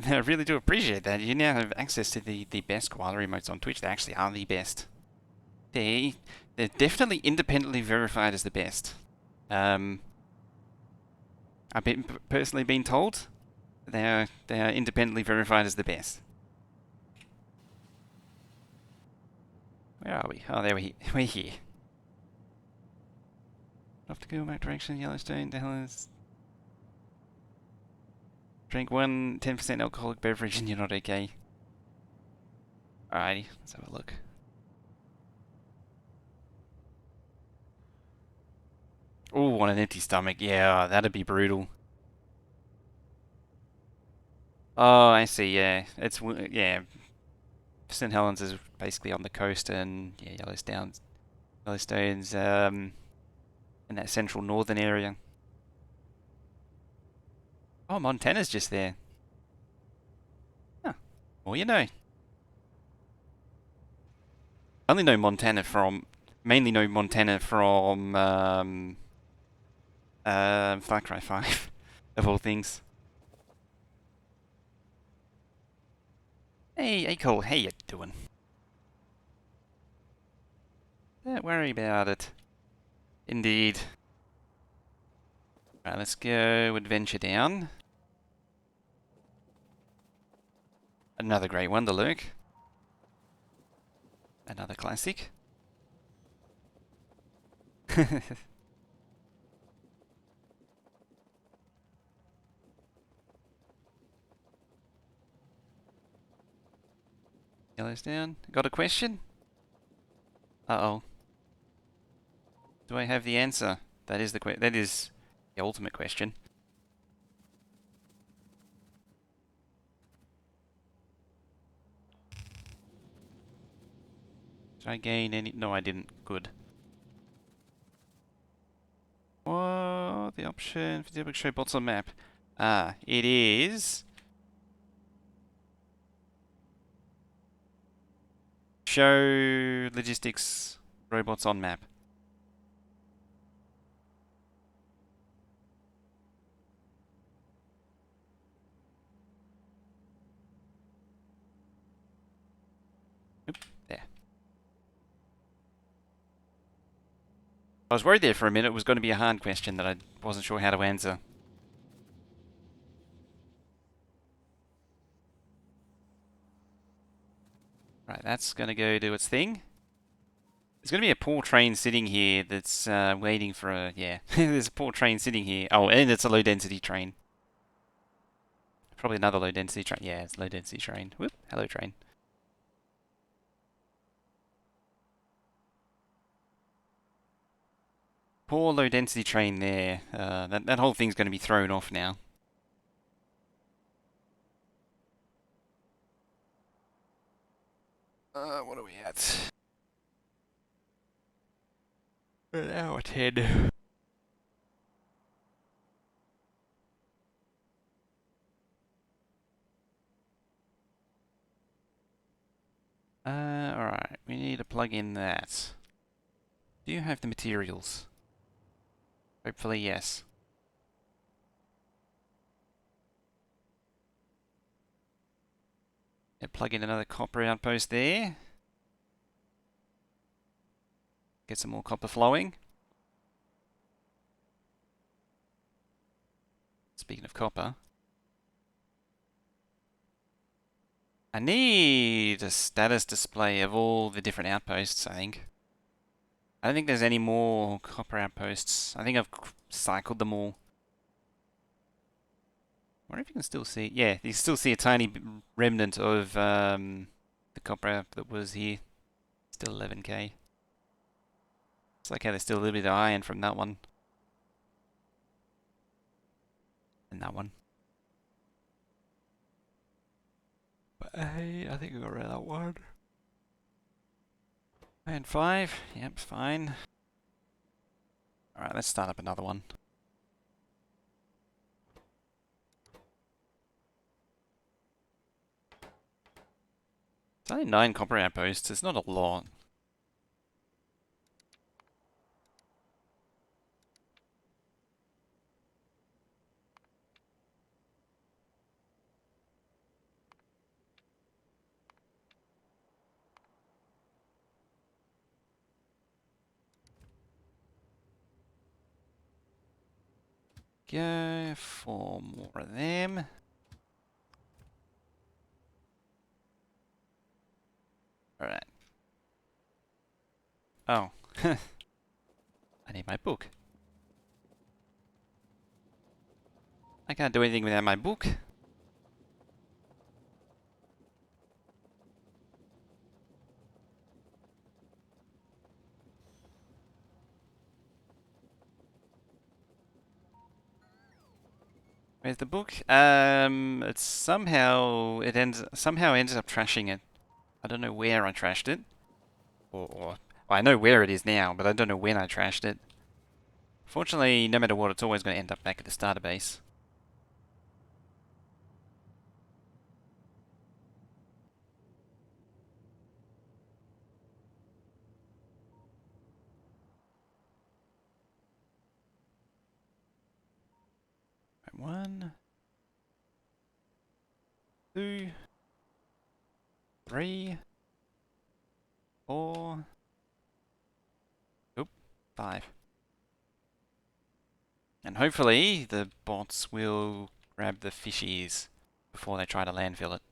I really do appreciate that. You now have access to the best koala emotes on Twitch. They actually are the best. They're definitely independently verified as the best. I've personally been told they are independently verified as the best. Where are we? Oh, there we're here. Off to go back direction, Yellowstone. The hell is... Drink 10% alcoholic beverage and you're not okay. Alrighty, let's have a look. Oh, on an empty stomach. Yeah, that'd be brutal. Oh, I see, yeah. Yeah. St. Helens is basically on the coast and, yeah, Yellowstone's, in that central northern area. Oh, Montana's just there. Huh. Well, you know. Mainly know Montana from Far Cry 5, of all things. Hey Cole, how you doing? Don't worry about it. Indeed. Right, let's go adventure down. Another great one, the Lurk. Another classic. Yellow's down. Got a question? Uh-oh. Do I have the answer? That is the ultimate question. Did I gain any? No, I didn't. Good. Oh, the option for the show bots on map. Ah, it is... Show logistics robots on map. Oop, there. I was worried there for a minute it was going to be a hard question that I wasn't sure how to answer. Right, that's going to go do its thing. There's going to be a poor train sitting here that's waiting for a... Yeah, there's a poor train sitting here. Oh, and it's a low-density train. Probably another low-density train. Yeah, it's a low-density train. Whoop, hello train. Poor low-density train there. That whole thing's going to be thrown off now. What are we at? An hour 10. Alright, we need to plug in that. Do you have the materials? Hopefully, yes. . Yeah, plug in another copper outpost there. Get some more copper flowing. Speaking of copper, I need a status display of all the different outposts, I think. I don't think there's any more copper outposts. I think I've cycled them all. I wonder if you can still see. Yeah, you can still see a tiny remnant of the copper that was here. Still 11k. It's like how there's still a little bit of iron from that one. And that one. But hey, I think we got rid of that one. And 5. Yep, fine. Alright, let's start up another one. It's only 9 copper outposts. It's not a lot. Go 4 more of them. Alright. Oh. I need my book. I can't do anything without my book. Where's the book? It's somehow it ended up trashing it. I don't know where I trashed it, or well, I know where it is now, but I don't know when I trashed it. Fortunately, no matter what, it's always going to end up back at the starter base. Right, 1, 2, 3, 4. Oop, 5. And hopefully the bots will grab the fishies before they try to landfill it.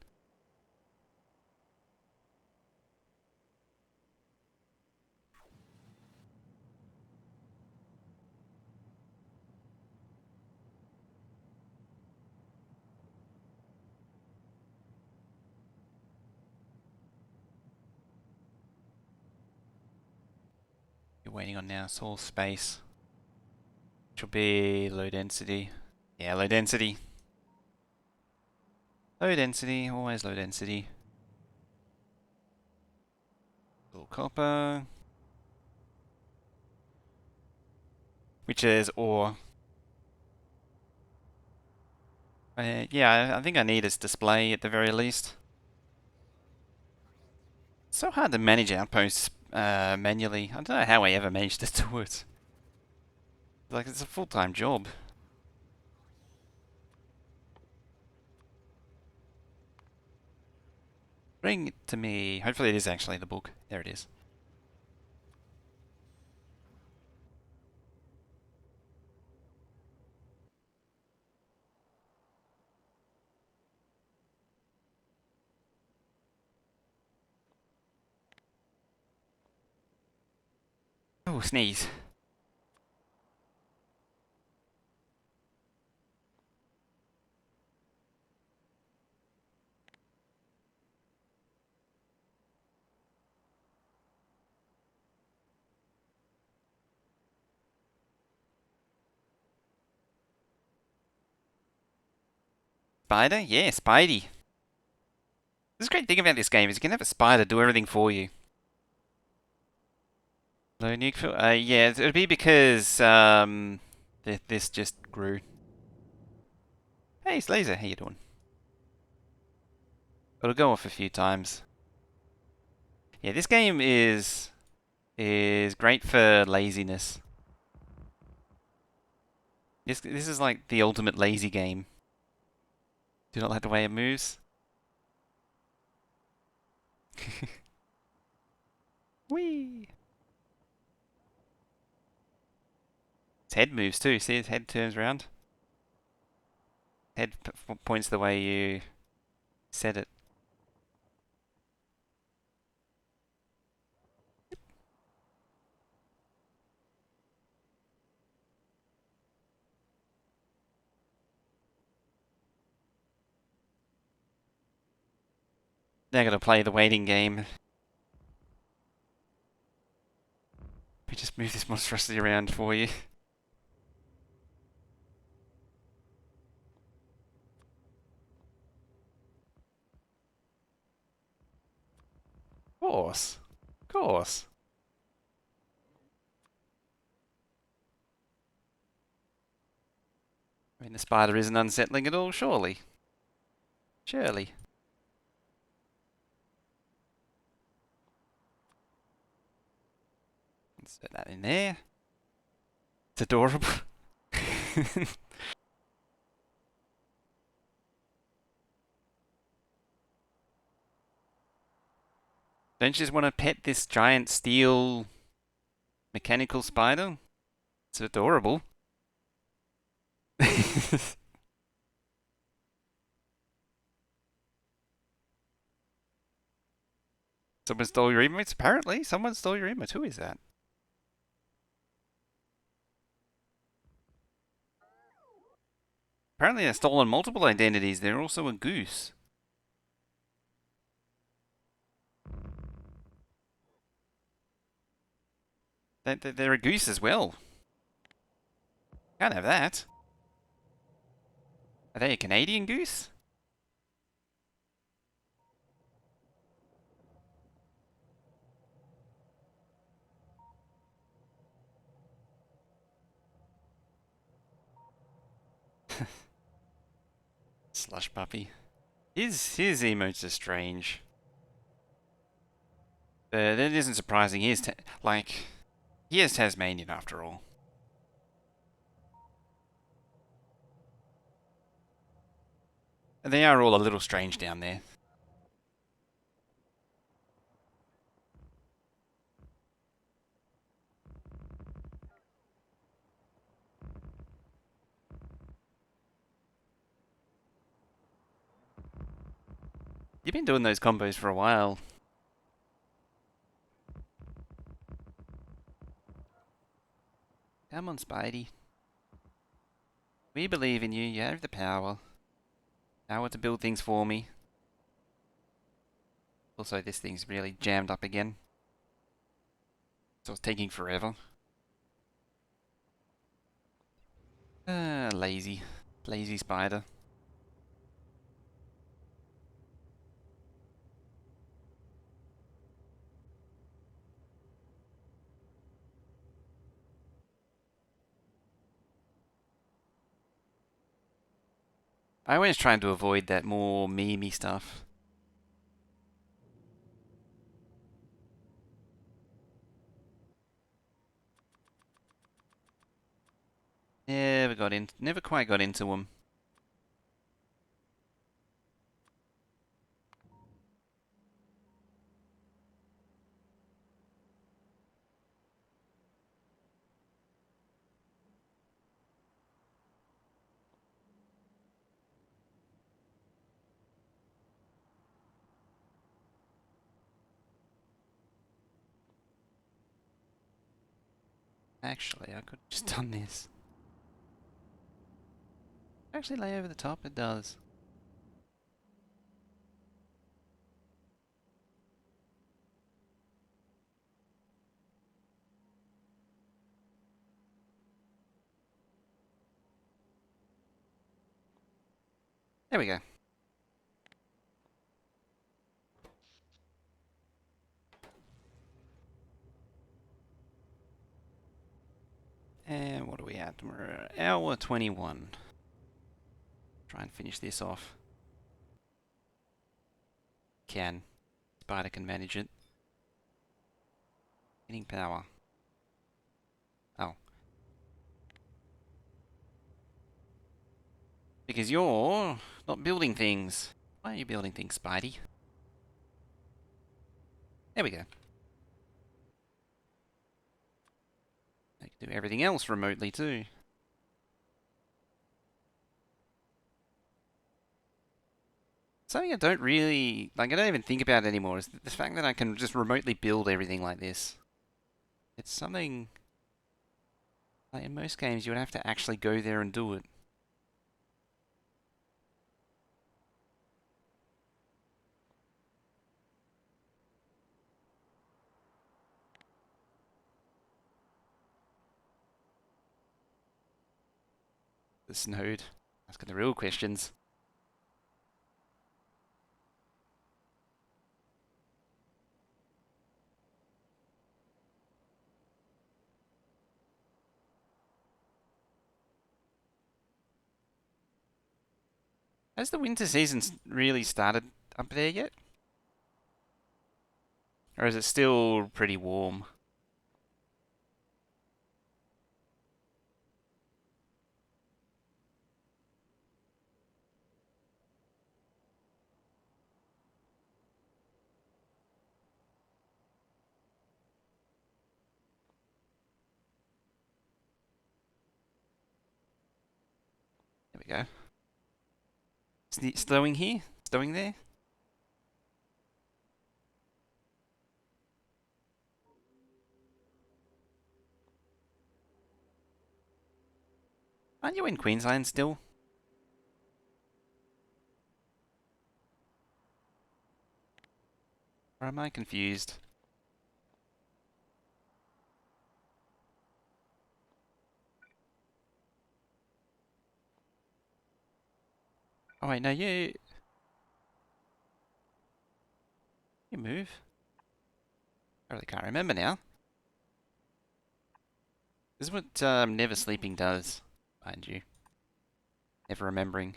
You're waiting on now, Soul Space. Which will be low density. Yeah, low density. Low density, always low density. Little copper. Which is ore. Yeah, I think I need its display at the very least. It's so hard to manage outposts manually. I don't know how I ever managed to do it. Like, it's a full-time job. Bring it to me. Hopefully it is actually the book. There it is. Oh, sneeze. Spider? Yeah, Spidey. This is a great thing about this game is you can have a spider do everything for you. Low nuke fuel? Yeah, it would be because this just grew. Hey, Slazer, how you doing? It'll go off a few times. Yeah, this game is great for laziness. This is like the ultimate lazy game. Do you not like the way it moves? Whee! Its head moves too. See, its head turns around. Head points the way you set it. Now I gotta play the waiting game. We just move this monstrosity around for you. Of course. Of course. I mean, the spider isn't unsettling at all, surely. Surely. Insert that in there. It's adorable. Don't you just want to pet this giant steel mechanical spider? It's adorable. Someone stole your emotes? Apparently, someone stole your emotes. Who is that? Apparently, they've stolen multiple identities. They're also a goose. They're a goose as well. Can't have that. Are they a Canadian goose? Slush puppy. His emotes are strange. That isn't surprising. He is Tasmanian after all. They are all a little strange down there. You've been doing those combos for a while. Come on, Spidey. We believe in you. You have the power. Power to build things for me. Also, this thing's really jammed up again. So it's taking forever. Lazy. Lazy spider. I always try to avoid that more memey stuff. Never quite got into them. Actually, I could have just done this. Actually, lay over the top. It does. There we go. And what are we at? We're at hour 21. Try and finish this off. Can. Spider can manage it. Getting power. Oh. Because you're not building things. Why are you building things, Spidey? There we go. I can do everything else remotely too. Something I don't really, like, I don't even think about anymore is the fact that I can just remotely build everything like this. It's something, like, in most games you would have to actually go there and do it. This node, asking the real questions. Has the winter season really started up there yet? Or is it still pretty warm? There we go. Stowing here? Stowing there? Aren't you in Queensland still? Or am I confused? Oh wait, no, you move. I really can't remember now. This is what Never Sleeping does, mind you. Never remembering.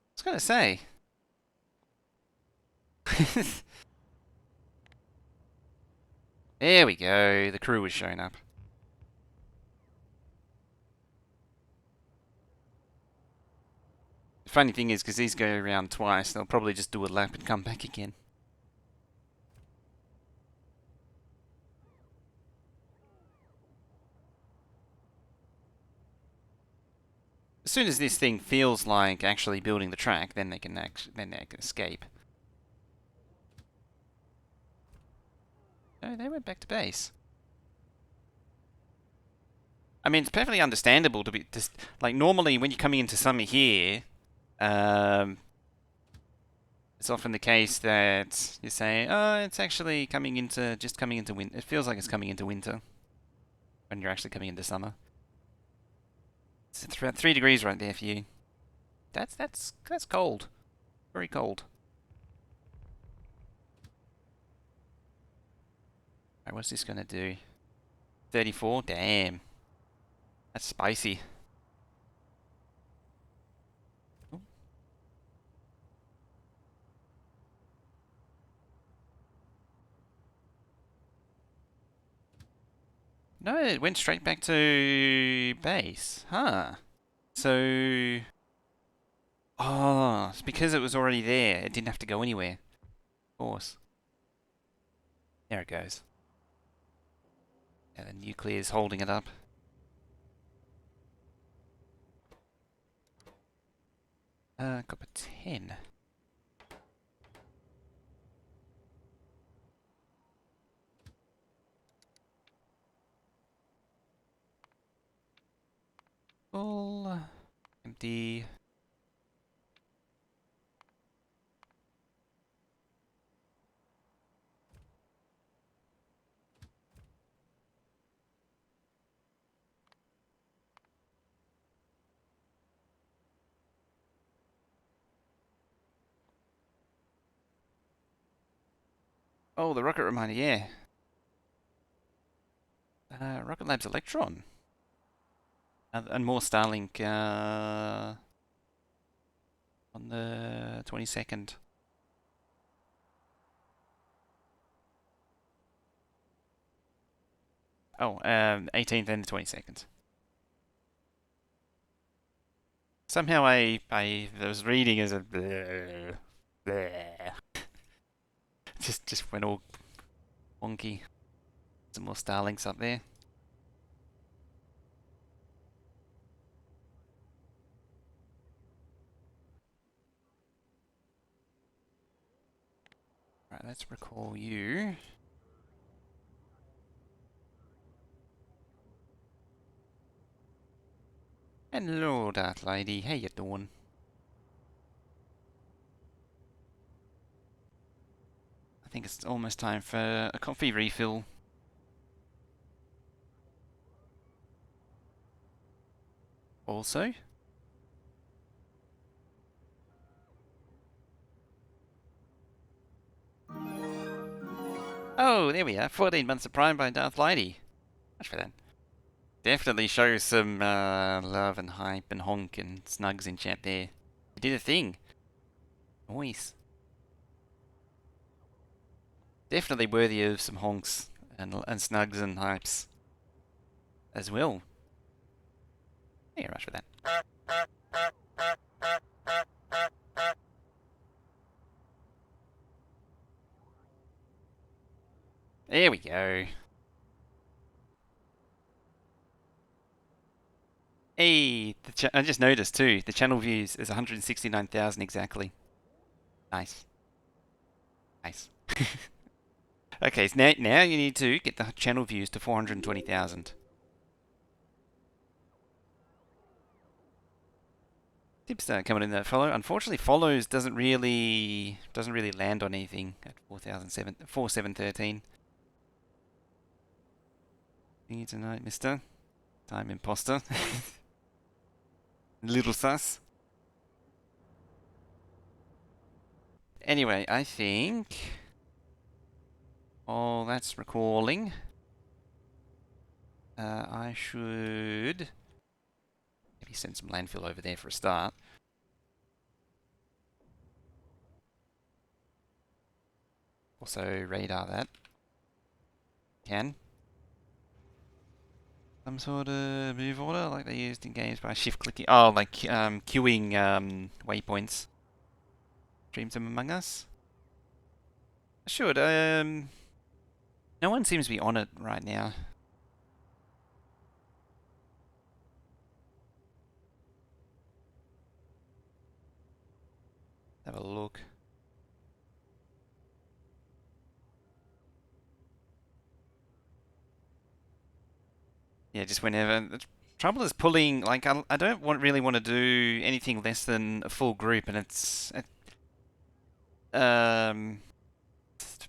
I was gonna say. There we go. The crew was showing up. The funny thing is, because these go around twice, they'll probably just do a lap and come back again. As soon as this thing feels like actually building the track, then they can escape. No, they went back to base. I mean, it's perfectly understandable to be just like normally when you're coming into summer here, it's often the case that you say, "Oh, it's actually coming into winter." It feels like it's coming into winter when you're actually coming into summer. It's about 3 degrees right there for you. That's cold, very cold. Alright, what's this gonna do? 34. Damn, that's spicy. Ooh. No, it went straight back to base. Huh. So, oh, it's because it was already there. It didn't have to go anywhere. Of course. There it goes. And the nuclear's holding it up. Copper 10. Full. Empty. Oh, the rocket reminder, yeah. Rocket Lab's Electron. And more Starlink on the 22nd. Oh, 18th and the 22nd. Somehow I was reading as a bleh, bleh. Just went all wonky. Some more Starlinks up there. Right, let's recall you. Hello, Dark Lady. How you doing? I think it's almost time for a coffee refill. Also. Oh, there we are. 14 months of Prime by Darth Lady. Much for that. Definitely shows some love and hype and honk and snugs in chat there. You did a thing. Nice. Definitely worthy of some honks and snugs and hypes as well. Thank you very much for that. There we go. Hey, I just noticed too, the channel views is 169,000 exactly. Nice. Nice. Okay, so now you need to get the channel views to 420,000. Tipster coming in that follow. Unfortunately, follows doesn't really land on anything at 4,713. Need tonight, Mister Time Imposter. Little sus. Anyway, I think. Oh, that's recalling. I should maybe send some landfill over there for a start. Also radar that. Can. Some sort of move order like they used in games by shift clicking. Oh, like queuing waypoints. Dreams of Among Us. I should. No one seems to be on it right now. Have a look. Yeah, just whenever. The trouble is pulling. Like I don't really want to do anything less than a full group, and it's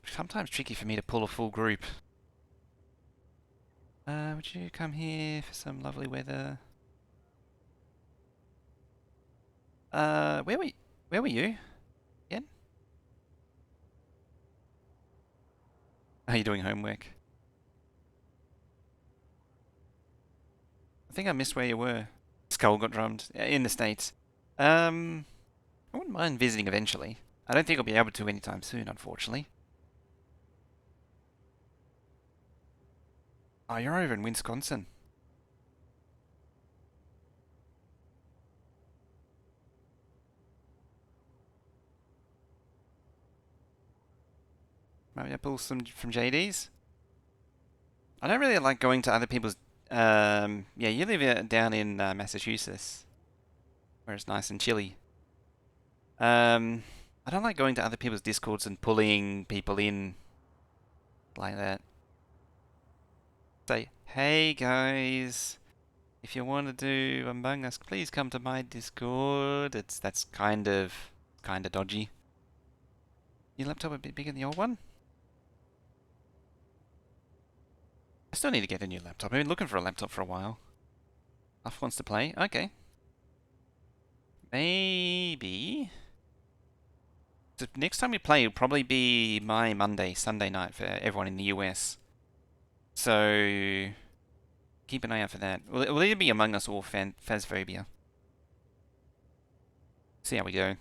sometimes tricky for me to pull a full group. Would you come here for some lovely weather? Where were you again? Are you doing homework? I think I missed where you were. Skull got drummed in the States. I wouldn't mind visiting eventually. I don't think I'll be able to anytime soon, unfortunately. Oh, you're over in Wisconsin. Maybe I pull some from JD's. I don't really like going to other people's. Yeah, you live down in Massachusetts, where it's nice and chilly. I don't like going to other people's discords and pulling people in like that. Say, hey guys, if you want to do Among Us, please come to my Discord. That's kind of dodgy. Your laptop a bit bigger than the old one? I still need to get a new laptop. I've been looking for a laptop for a while. Huff wants to play. Okay. Maybe. The next time we play will probably be my Sunday night for everyone in the US. So keep an eye out for that. Will either be Among Us or Phasphobia. See how we go.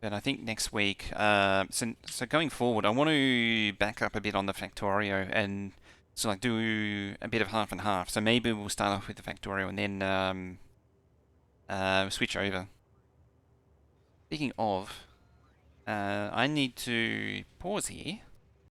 But I think next week, so going forward, I want to back up a bit on the Factorio and so like do a bit of half and half. So maybe we'll start off with the Factorio and then switch over. Speaking of, I need to pause here